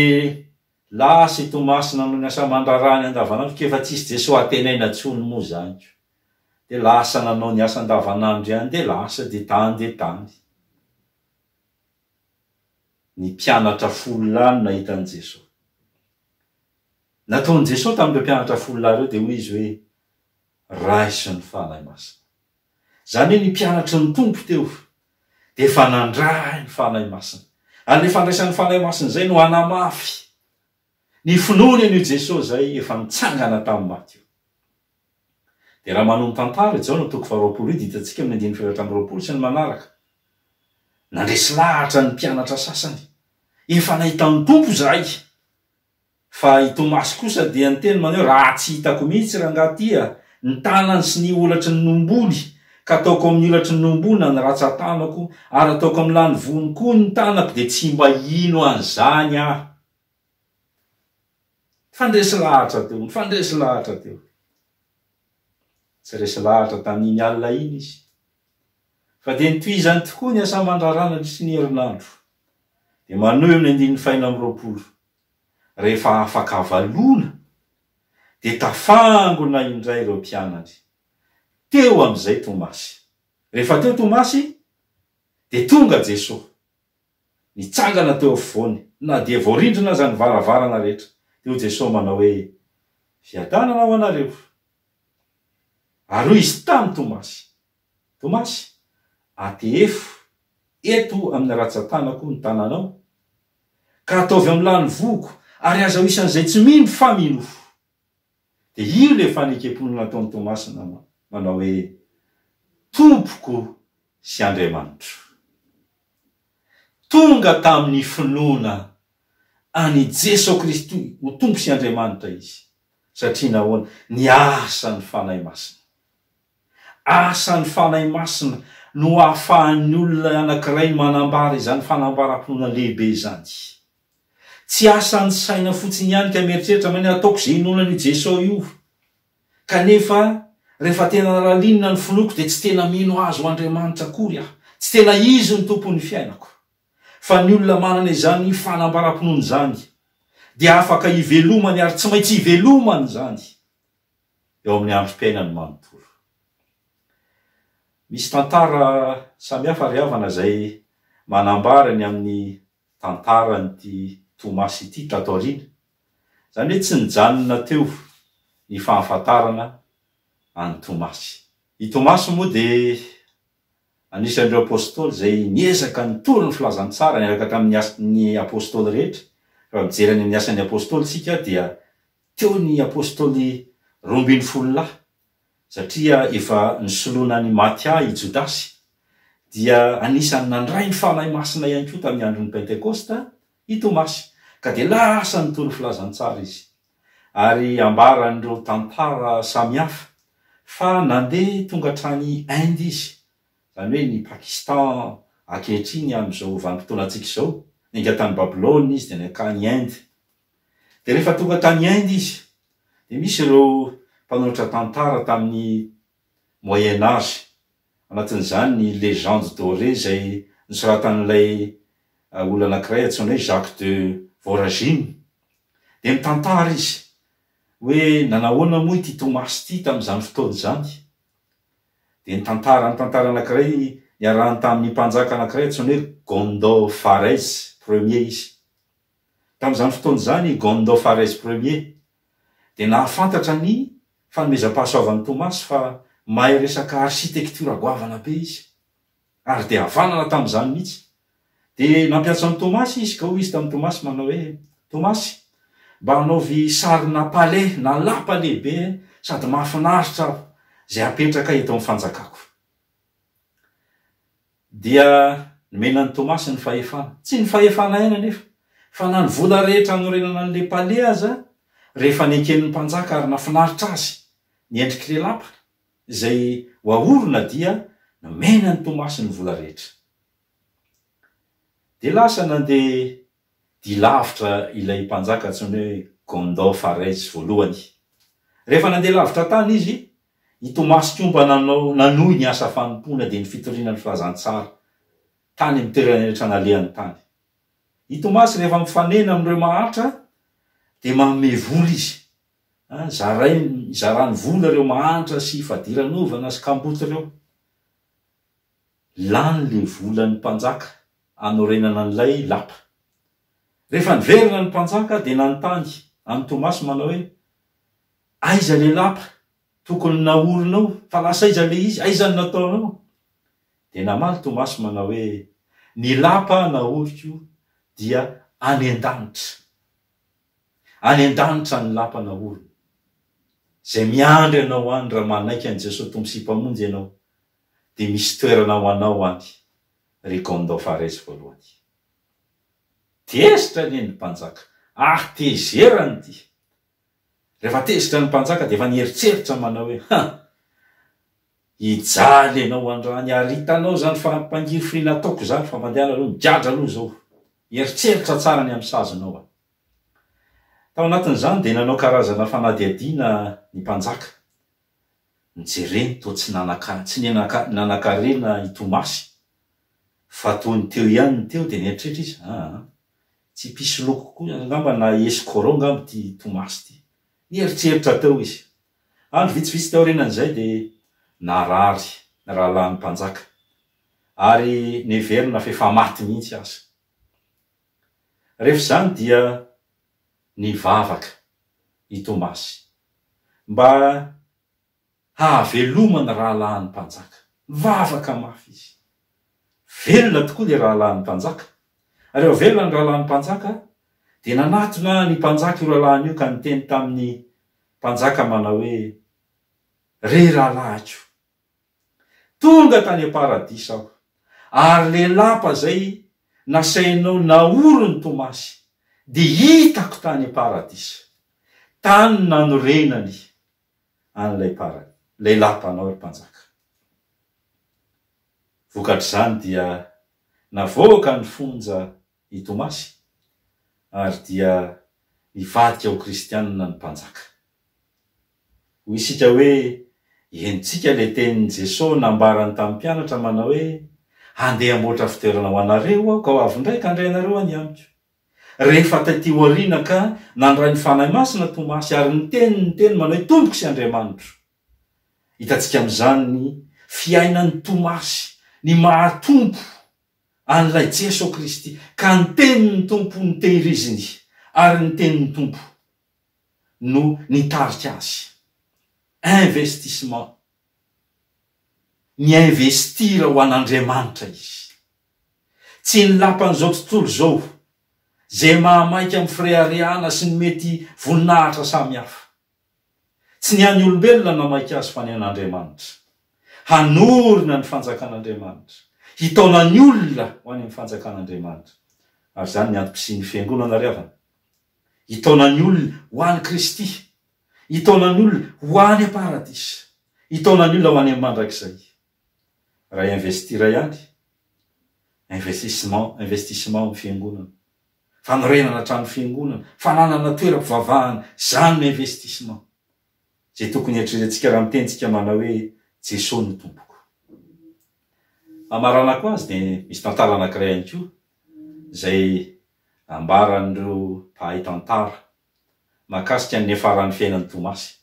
lasa i Tomasy nanao ny asa mandrarany andavanandro, kefa tsisy Jesosy atenaina tsony moa zany. De lasa nanao ny asa andavanandro ihany, de lasa de tany. Ny mpianatra 10 lany nahitany Jesosy. Nataony Jesosy tamin'ireo mpianatra 10 reo de hoy izy hoe raisy ny fanahy masina. Zany hoe ny mpianatra ny tompo teo de fa nandray ny fanahy masina. Ary ny fandraisan'ny fanahy masina zay no hanamafy ny finoany an'io Jesosy zay efa nitsangana tamin'ny maty io. De raha manompo tantara Jao no toko 20 hitantsika amin'ny 9:20 sy ny manaraka. Nandresy lahatra ny mpianatra sasany, efa nahita ny tompo zay. Fa i Tomasy kosa dia niteny manao raha tsy hitako mihitsy raha ngatia ny tanany sy ny olatry ny nomboly, ka ataoko amin'ny olatry ny nombona ny ratsan-tanako, ary ataoko amin'ny lany vony koa ny tanako, de tsy mba ino an'izany aho. Fandresy lahatra teo. Tsy resy lahatra tamin'iny alina iny izy, fa de nitoizany tokoa ny asa mandrarana sy ny herinandro. De maneho ny 120. Rehefa afaka valona, de tafangona indray ireo mpianatry teo am'izay Tomasy. Rehefa teo Tomasy, de tonga Jesosy nitsangana teo afovoany, na de voarindrina zany varavarana rehetra. Teo Jesosy manao hoe fiadanana ho anareo. Ary izy tamy Tomasy, atefo eto amin'ny ratsan-tanako ny tananao, ka ataovy amin'ny lany voko, ary aza ho isan'izay tsy mino fa minofo. De io le fanekemponina nataony Tomasy manao hoe tompoko sy Andriamanitro. Tonga tamin'ny finoana any Jesosy Kristy ho tompo sy Andriamanitra izy, satria nahoana ny asan'ny fanahy masina. Asan'ny fanahy masina no ahafahan'ny olona anankiray manambara izany fanambaram-pinoana lehibe izany. Tsy asan'ny saina fotsiny ihany ka mieritreritra many ataoko zay inonany Jesosy io. Kanefa rehefa tena ralinina ny finoko de tsy tena mino azo Andriamanitra akory aho. Tsy tena izy ny tompon'ny fiainako. Fa ny olona manana izany fanambaram-pinoana zany, de afaka ivelomany ary tsy maintsy ivelomany zany eo amin'ny androm-piainany manontolo. Misy tantara samihafa ry havana zay manambara ny amin'ny tantarany Tomasy ity tato aoriana. Zany hoe tsy nijanona teo ny fahafantarana any Tomasy. I Tomasy moa de anisan'ireo apôstôly zay niezaka nitoro ny filazantsara niaraka tamin'ny apôstôly rehetra. Raha mijery any amin'ny asan'ny apôstôly sika dia teo ny apôstôly 12 satria efa nisoloana ny Matia i Jodasy, dia anisany nandray ny fanahy masina ihany koa tamin'ny andron'ny Pentekosta i Tomasy, ka de lasa nitoro filazantsara izy. Ary ambaran'ireo tantara samihafa fa nandeha tonga hatrany Inde izy, zany hoe ny Pakistan ankehitriny am'izao vanim-potoanantsika izao, nenga tany Babilôny izy de nakany Inde. De rehefa tonga tany Inde izy, de misy ireo mpanoratra tantara tamin'ny Moyen Âge, anatin'izany ny légende dorée zay nisoratan'ilay olona anankiray antsoina hoe Jacques de Voragine. De mitantara izy hoe nanahoana moa ty Tomasy ty tam'izany fotoana zany. De ny tantara anankiray niarahany tamin'ny mpanjaka anankiray antsoina hoe Gondopharès premier izy. Tam'izany fotoana zany Gondopharès premier de nahafantatra ny fanomezam-pahasoavan'ny Tomasy fa mahay resaka architecture goavana be izy. Ary de havanana tam'izany mihitsy. De nampiasa ny Tomasy izy ka hoy izy tamin'ny Tomasy manao hoe Tomasy, mba hanaovy sarina palais na lapa lehibe sady mahafinaritra zay apetraka eto amin'ny fanjakako. Dia nomenan'ny Tomasy ny fahefana. Tsy ny fahefana aina nefa, fa na ny vola rehetra anorenana an'le palais aza rehefa neken'ny mpanjaka ary nafinaritra azy niendrik'le lapa zay hoahorona dia nomenan'ny Tomasy ny vola rehetra. De lasa nandeha dilavitra ilay mpanjaka antsoina hoe Gondopharès voalohany. Rehefa nandeha lavitra tany izy, i Tomasy komba nanohy ny asa fanompona de ny fitorianany filazantsara tany amin'ny toerana rehetra nalehany tany. I Tomasy rehefa mifanena amin'ireo maharitra de manome vola izy. Zarany vola ireo mahantra sy fadiranovana sy kamboty ireo. Lany le volan'ny mpanjaka anorenana an'ilay lapa. Rehefa niverina ny mpanjaka de nanontany amin'ny Tomasy manao hoe aiza le lapa tokony naorinao, fa lasa aiza le izy, aiza ny nataonao? De namaly Tomasy manao hoe ny lapa naoriko dia any an-danitra. Any an-danitra ny lapa naorina. Zay miandry ianao any raha manaiky an Jesosy tompo sy mpamonjy ianao, de misy toerana ho anao any. Ry Gondopharès voalohany. Tezitra ny mpanjaka. Tezerany ty. Rehefa tezitra ny mpanjaka de efa nieritreritra manao hoe hijaly ianao androany, ary hitanao zany fa mpangiry frina ataoko zany fa mandehana aloha migadra aloha zao. Eritreritra tsara ny amin'ny sazonao. Tao anatin'izany de nanao karazana fanadihadiana ny mpanjaka. Nijereny to tsy nanakarena i Tomasy. Fa tony teo ihany teo de nieritreritra izy. Tsy pisy loko koa angamba na escroc angamba ty Tomasy ty. Nieritreritra teo izy. Andro vitsivitsy teo aorinan'izay de narary rahalan'ny mpanjaka. Ary neverina fa efa maty mihitsy aza. Rehefa zany dia nivavaka i Tomasy mba hahavelomana rahalan'ny mpanjaka. Vavaka mafy izy. Velona tokoa le rahalan'ny mpanjaka. Ary eo velona ny rahalan'ny mpanjaka de nanatona ny mpanjaka io rahalany io ka niteny tamin'ny mpanjaka manao hoe re rahalahiko, tonga tany paradisa aho, ary le lapa zay nasainao naorony Tomasy de hitako tany paradisa. Tany nanorenany an'ilay lay lapanao ry mpanjaka. Vokatr'izany dia navoaka ny fonja i Tomasy ary dia nivadika ho kristianina ny mpanjaka. Hoy isika hoe hentsika le tenin'i Jesosy nambarany tamin'ny mpianatra manao hoe handeha hamboatra fitoerana ho anareo aho ka ho avy ndraiky handray anareo any amiko. Rehefa taty aoriana ka nandray ny fanahy masina Tomasy ary niteny manao hoe tompoko sy Andriamanitro. Hitantsika amin'izany ny fiainan'ny Tomasy, ny mahatompo an'ilay Jesosy Kristy ka nitenin'ny tompo ny tehiriziny ary nitenin'ny tompo no nitarika azy. Investissement. Ny investira ho an'Andriamanitra izy. Tsy ny lapan'izao tontolo zao zay mahamaika amin'ny firehareana sy ny mety voninahitra samy hafa. Tsy ny an'ny olombelona namaika azy fa ny an'Andriamanitra. Hanorina ny fanjakan'Andriamanitra. Hitaona ny olona ho any amin'ny fanjakan'Andriamanitra. Ary zany ny antom-pisian'ny fiangonana ry havana. Hitaona ny olona ho any Kristy. Hitaona ny olona ho any paradisa. Hitaona ny olona ho any amin'ny mandrakizay. Raha investira ihany. Investissement amin'ny fiangonana. Fanorenana trano fiangonana. Fananana toeram-pivavahana. Zany ny investissement. Zay tokony eritreretintsika raha mitentsika manao hoe Jesosy ny tompoko. Amaranako azy de misy tantara anankiray ihany koa zay ambaran'ireo mpahay tantara mahakasika ny efaran'ny fiainan'ny Tomasy.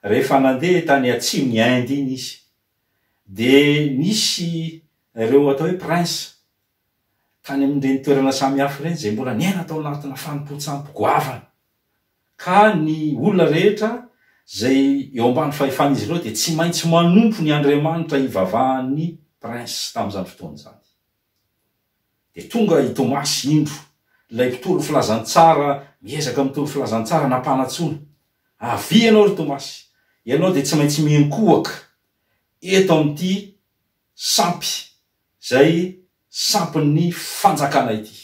Rehefa nandeha tany atsimony Inde iny izy, de nisy ireo atao hoe prince tany amin'ireny toerana samihafa ireny zay mbola niaina tao anatina fanompoantsampy goavana. Ka ny olona rehetra zay eo ambany fahefan'izy ireo de tsy maintsy manompo ny Andriamanitra ivavahan'ny prince tam'izany fotoana zany. De tonga i Tomasy indro, ilay mpitolo filazantsara, miezaka mitolo filazantsara nampanatsona. Avy ianao ry Tomasy, ianao de tsy maintsy miankohaka eto amin'ity sampy, zay sampin'ny fanjakana ity.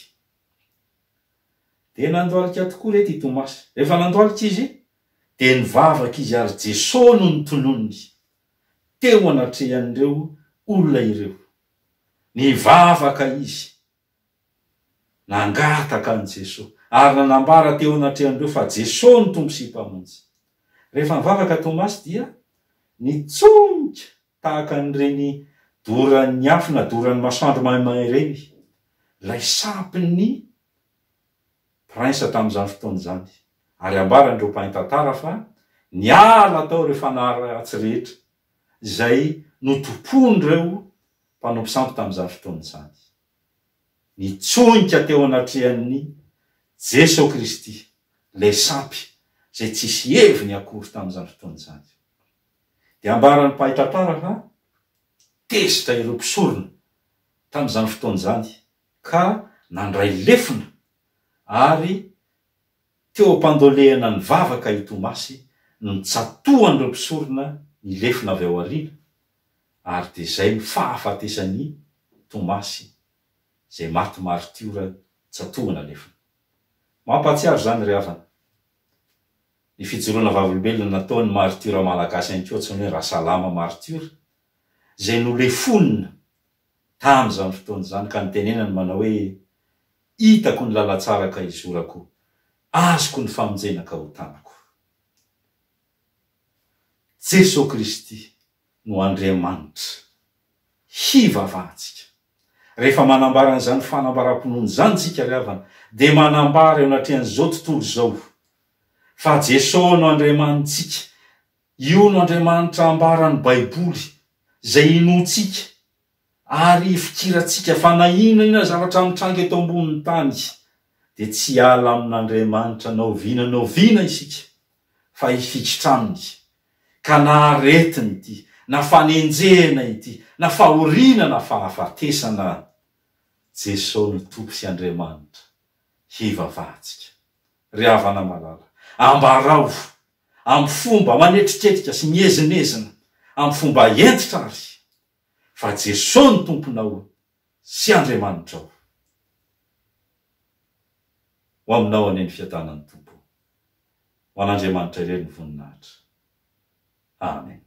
De nandoalika tokoa reto i Tomasy. Rehefa nandoalika izy, de nivavaka izy ary Jesosy no nitononony teo anatrehan'ireo olona ireo. Nivavaka izy, nangataka an Jesosy, ary nanambara teo anatrehan'ireo fa Jesosy no tompo sy mpamonjy. Rehefa nivavaka Tomasy dia nitsonika tahaka an'ireny doran'ny afo na doran'ny masoandro maimay ireny, lay sampin'ny prince tam'izany fotoana zany. Ary ambaran'ireo mpaintantara fa niala tao ireo fanaratsy rehetra zay notopon'ireo mpanompo sampy tam'izany fotoana zany. Nitsonika teo anatrehan'ny Jesosy Kristy, le sampy zay tsisy heviny akory tam'izany fotoana zany. De ambaran'ny mpaintantara fa tezitra ireo mpisorona tam'izany fotoana zany, ka nandray lefina ary teo ampandolehana ny vavaka i Tomasy nitsatohan'ireo mpisorona ny lefina avy ao aoriana, ary de zay fahafatesan'ny Tomasy zay maty martiora tsatohana lefina. Mampatsiaro zany ry havana. Ny fijoroana vavolombelona nataon'ny martiora malagasy ihany koa, ohatsy ny hoe Rasalama martiora, zay nolefonina tam'izany fotoana zany, ka nitenenany manao hoe hitako ny lalatsara ka izorako, azoko ny famonjena ka ho tanako. Jesosy Kristy no Andriamanitra hivavahantsika. Rehefa manambara an'izany fanambaram-pinoana zany tsika ry havana, de manambara eo anatrehan'izao tontolo zao fa Jesosy no Andriamanitsika. Io no Andriamanitra ambarany Baiboly zay inotsika ary fikiratsika fa na ina zavatra mitranga eto ambonin'ny tany de tsy ala amin'Andriamanitra naoviana isika, fa ifikitraminy, ka na aretiny ity, na fanenjehana ity, na fahoriana, na fahafatesana, Jesosy no Tompo sy Andriamanitra hivavahantsika. Ry havana malala, ambarao amin'ny fomba manetriketrika sy miezinezina, amin'ny fomba entitra ary, fa Jesosy no tomponao sy Andriamanitra ao. Ho aminao ane ny fiatanan'ny Tompo, ho an'Andriamanitra irery ny voninahitra. Amen.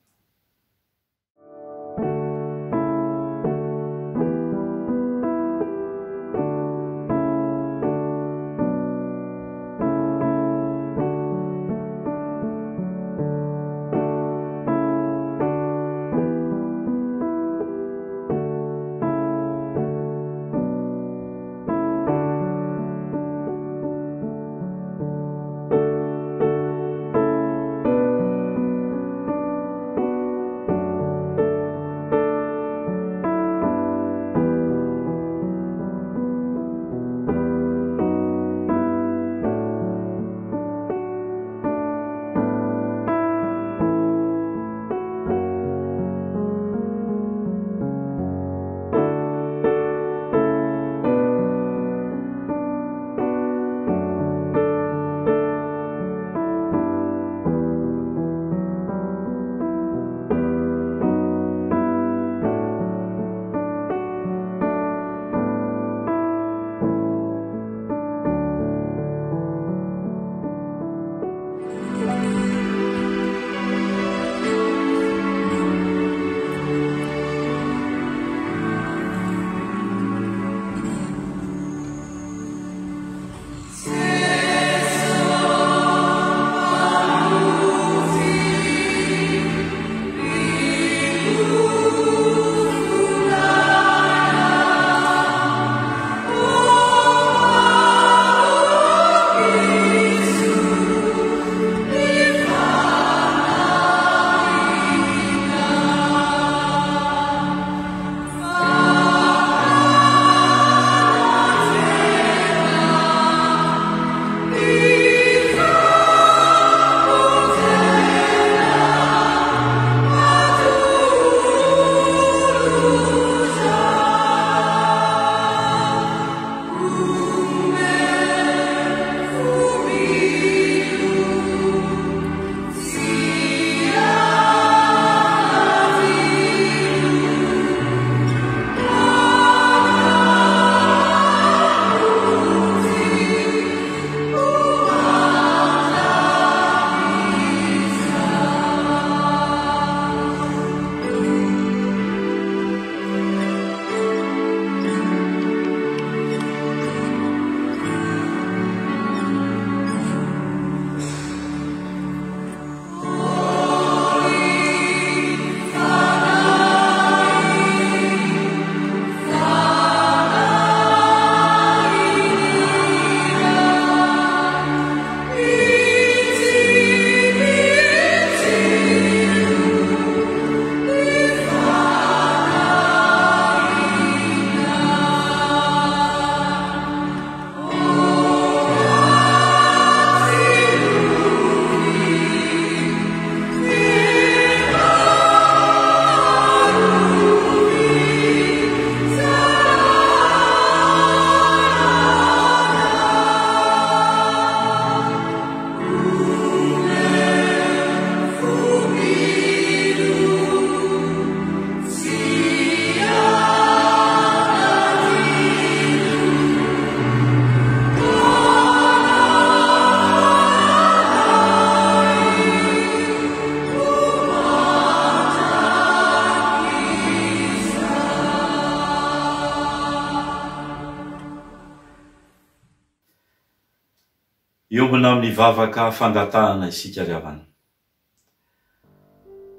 miombona amin'ny vavaka fangatahana isika ry havana.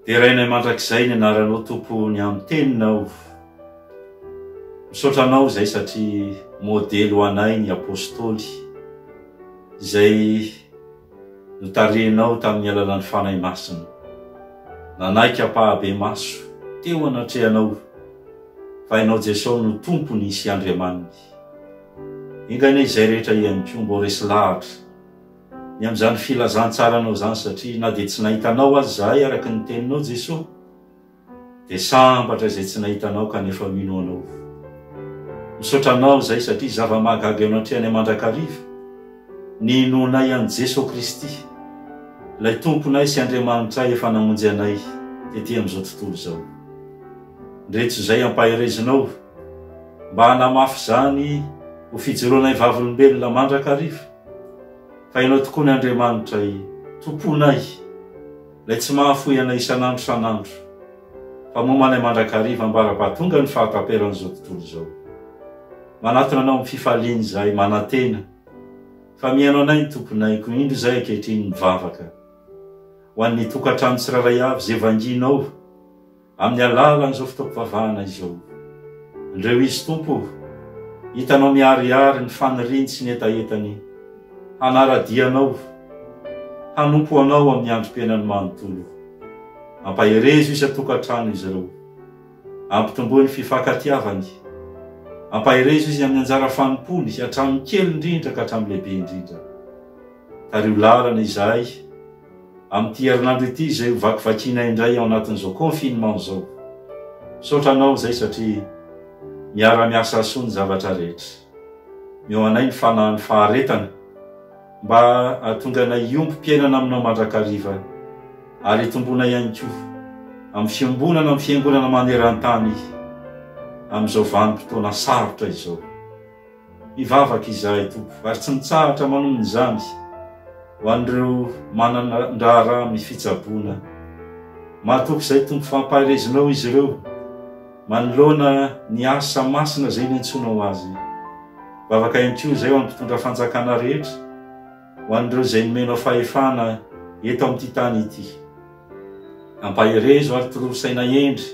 Dia rainay mandrakizay ny anaranao tompony amin'ny teninao, misotranao izay satria modely ho anay ny apôstôly izay notarinao tamin'ny alalan'ny fanahy masina, nanaiky ampahabe maso teo anatrehanao fa hainao Jesosy no tompony sy Andriamaniny. Ingany izay rehetra ihany koa mbo resy lahatra ny amin'izany filazantsaranao zany, satria na dia tsy nahitanao azy zahay araky ny teninao Jesosy, dia sambatra izay tsy nahitanao kanefa mino anao. Misotranao izay satria zava-mahagaga eo anatrehany mandrakariva ny nonay an Jesosy Kristy, ilay tomponay sy Andriamanitray efa namonjy anay tetỳ amin'izao tontolo izao. Ndretso izay ampaherezinao mba hanamafy zany ho fijoroanay vavolombelona mandrakariva, fa hainao tokoa ny Andriamanitray tomponay, ilay tsy mahafoy anay isan'andro san'andro, fa momanay mandrakariva mbara-pahatonga ny fahataperan'izao tontolo izao. Manatona anao amin'ny fifaliany izay manantena, fa mihaino anay ny tomponay ko indro izay ankehitriny mivavaka ho an'ny tokantrano tsiraray avy izay vanginao amin'ny alalan'izao fotoam-pivavahana izao. Indreo izy tompo hitanao miariary ny faniriany sy ny etaetany, hanaradianao, hanompo anao amin'ny androm-piainany manontolo. Ampaherezo isa-tokantrano izy ireo, ampitomboa ny fifankatiavany, ampaherezo izy amin'ny anjara fanompony hatramin'ny kely indrindra ka hatramin'ny lehibe indrindra. Tario lalana izay amin'ity herinandro ity izay hovakivakiana indray ao anatin'izao confinement izao. Sotranao izay satria miara-miasa soa ny zavatra rehetra, meo anay ny fanahy ny faharetana mba hahatonga anay iompi-piainana aminao mandrakariva, ary itombona ihany koa amin'ny fiombonana amin'ny fiangonana maneran-tany amin'izao vanim-potoana sarotra izao. Mivavaka izahay tompo, ary tsy mitsahatra manomony izany ho an'ireo manandrara amin'ny fitsaboana. Mahatoky izay tompo fampahirezinao izy ireo manoloana ny asa masina izay niantsonao azy. Vavaka ihany koa izay ho an'ny mpitondra fanjakana rehetra, ho an'ireo izay nomenao fahefana eto amin'ity tany ity. Ampaherezo ary torosaina endry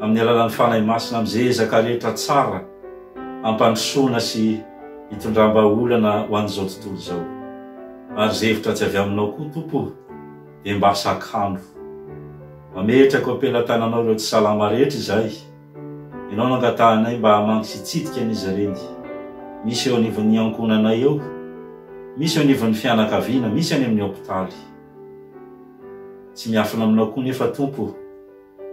amin'ny alalan'ny fanahy masina amin'izay ezaka rehetra tsara ampandrosoana sy hitondram-baolana ho an'izao tontolo izao. Ary zevitra tsy avy aminao koa tompo dia mba sakano. Mametraka ho ampelantananao ireo tsy salama rehetra izay, ianao nangatahanay mba hamangy sy hitsidika an'izy ireny. Misy eo anivon'ny ankonanay eo, misy eo anivon'ny fianakaviana, misy any amin'ny hôpitaly. Tsy miafina aminao koa nefa tompo,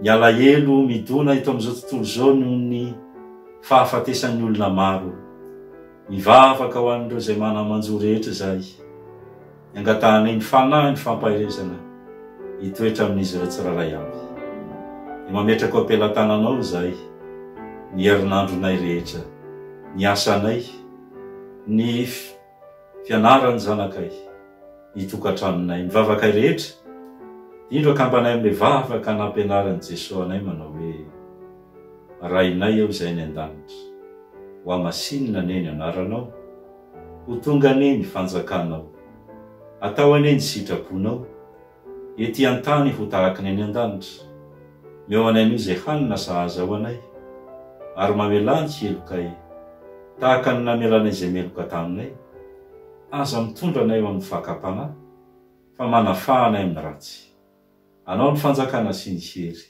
ny alahelo midona eto amin'izao tontolo izao noho ny fahafatesan'ny olona maro. Mivavaka ho an'ireo izay manamanjo rehetra izay, angatahanay ny fanahy ny fampahirezana hitoetra amin'izy ireo tsiraray avy. Ny mametraka ho ampelantananao izay ny herinandronay rehetra, ny asanay, ny fianarany zanakay, ny tokantranonay, mivavakay rehetra, indro akambanay amin'ilay vavaka nampianaran'i Jesosy anay manao hoe: rainay eo izay ny an-danitra, ho amasinina neny anaranao, ho tonga neny fanjakanao, atao aneny sitraponao, ety an-tany ho tahaka neny an-danitra. Meo anay an'io izay hanina sahaza ho anay, ary mamelany helokay tahaka ny namelanay izay meloka taminay. Aza mitondra anay eo amin'ny fakapanahy, fa manafahanay amin'ny ratsy. Anao ny fanjakana sy ny hery,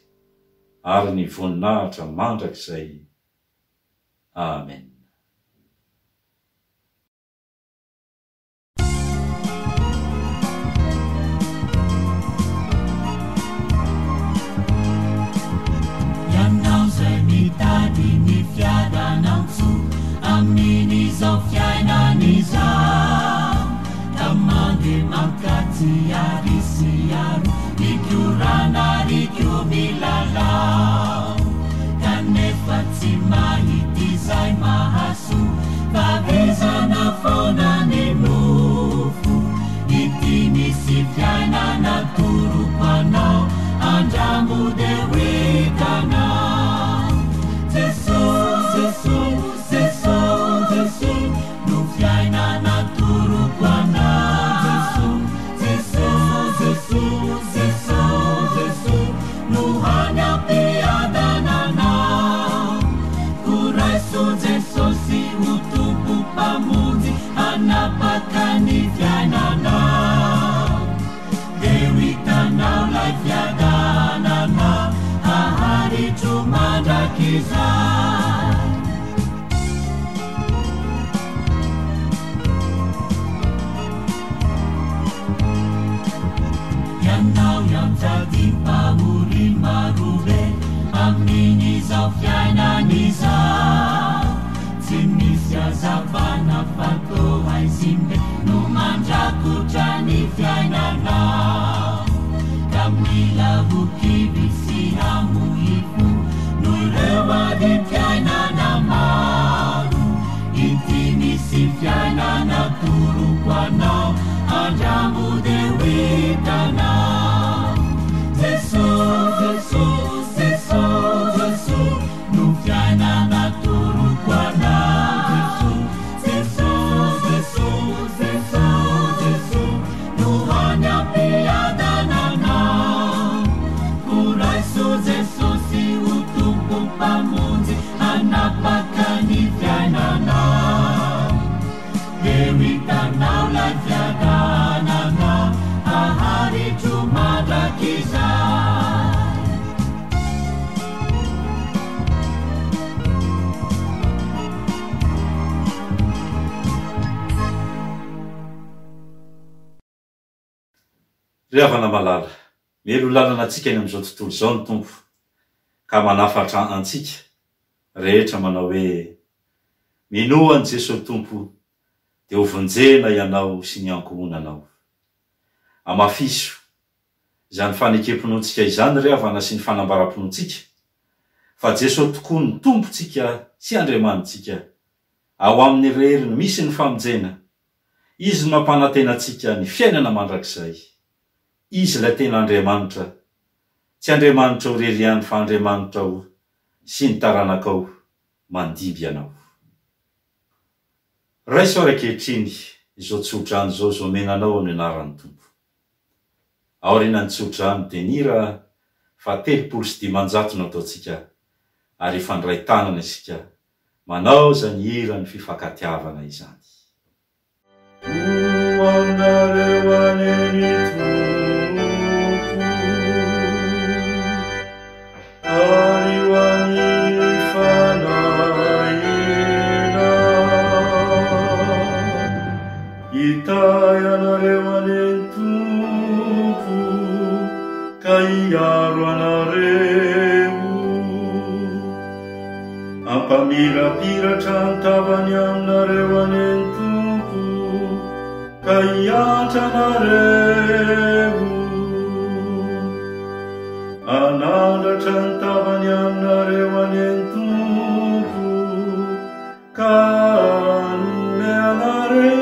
ary ny voninahitra mandrakizay. Amen. Ianao zay mitady ny fiadanao-tso amin'izao fiainan'izao, tamangy mankatsy ary sy aro, nikorana riko milalao, kanefa tsy mahity izay mahasoa, fahaizana foana ny mofo. Ity misy fiainana toroko anao, andrambo de hoitanao. Jesosy, Jesosy, Jesosy, Jesosy, haritro mandrakizay ianao iamjadimpamory marobe amin'izao fiainan'izao tsy misy azavana fatao haizimbe no mandrakotra ny fiainanao ka mila ho kiby sy hamoifo no ireo ady fiainana maro ity misy fiainana toroko anao andramo de hoitanao Jesús, Jesús, Jesús, Jesús no fiainana toroko anao Jesús, Jesús, Jesús, Jesús no any ampiadananao koraiso Jesús sy ho tompo mpamonjy hanapaka ny fiainanao eo hitanao lay fiadananao haharitro mandrakizay ry havana malala melo lalana antsika eny amin'izao tontolo izao ny tompo ka manafatra antsika rehetra manao hoe minoany Jesosy tompo dia ho vonjena ianao sy ny ankohonanao amafiso izany fanekemponontsika izany ry havana sy ny fanambaram-ponontsika fa Jesosy tokoa ny tompontsika sy andriamanitsika ao amin'ny reriny misy ny famonjena izy no mampanantenantsika ny fiainana mandrakizay izy ilay tena Andriamanitra tsy Andriamanitra ho rery ihany fa Andriamanitra ho sy ny taranakao mandiby ianao raiso arakehitriny izao tsodrany izao zao menanao amin'ny anaran'ny tompo aorianany tsodrany dia nira fa 310 no ataotsika ary ifandray tanana isika manao zany hira ny fifankatiavana izany Ianareo aneny tompo ka iaro anareo ampamirapiratra ny tavany aminareo aneny tompo ka iantra anareo anandratra ny tavany aminareo aneny tompo ka nome anareo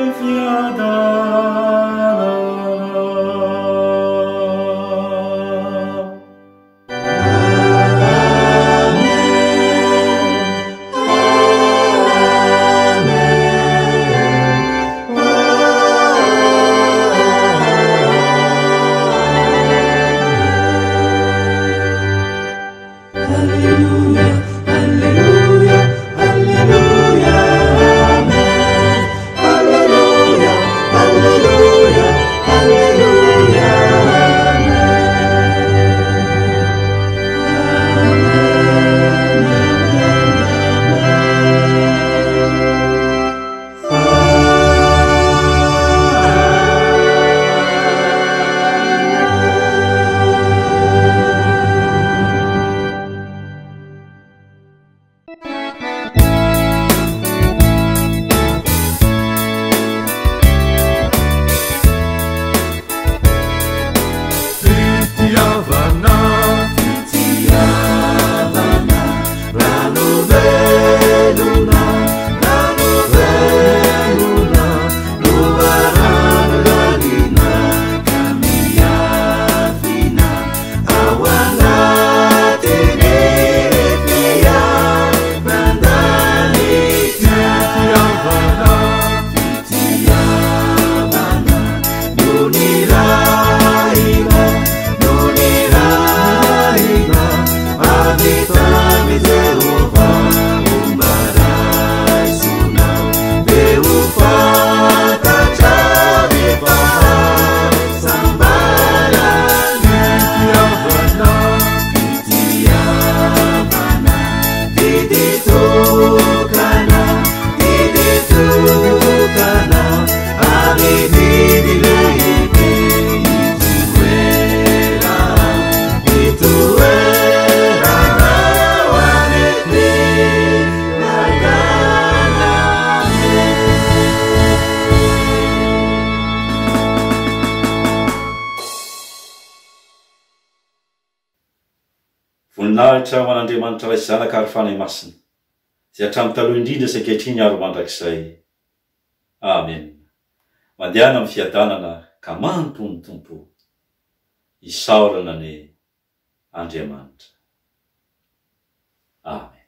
voninahitra ho an'Andriamanitra ray zanaka ary fanay masina zay hatramy taloha indrindra sankehitriny aro mandrakizay. Amen. Mandehana amin'ny fiadanana ka manontony tompo isaorana ny Andriamanitra. Amen.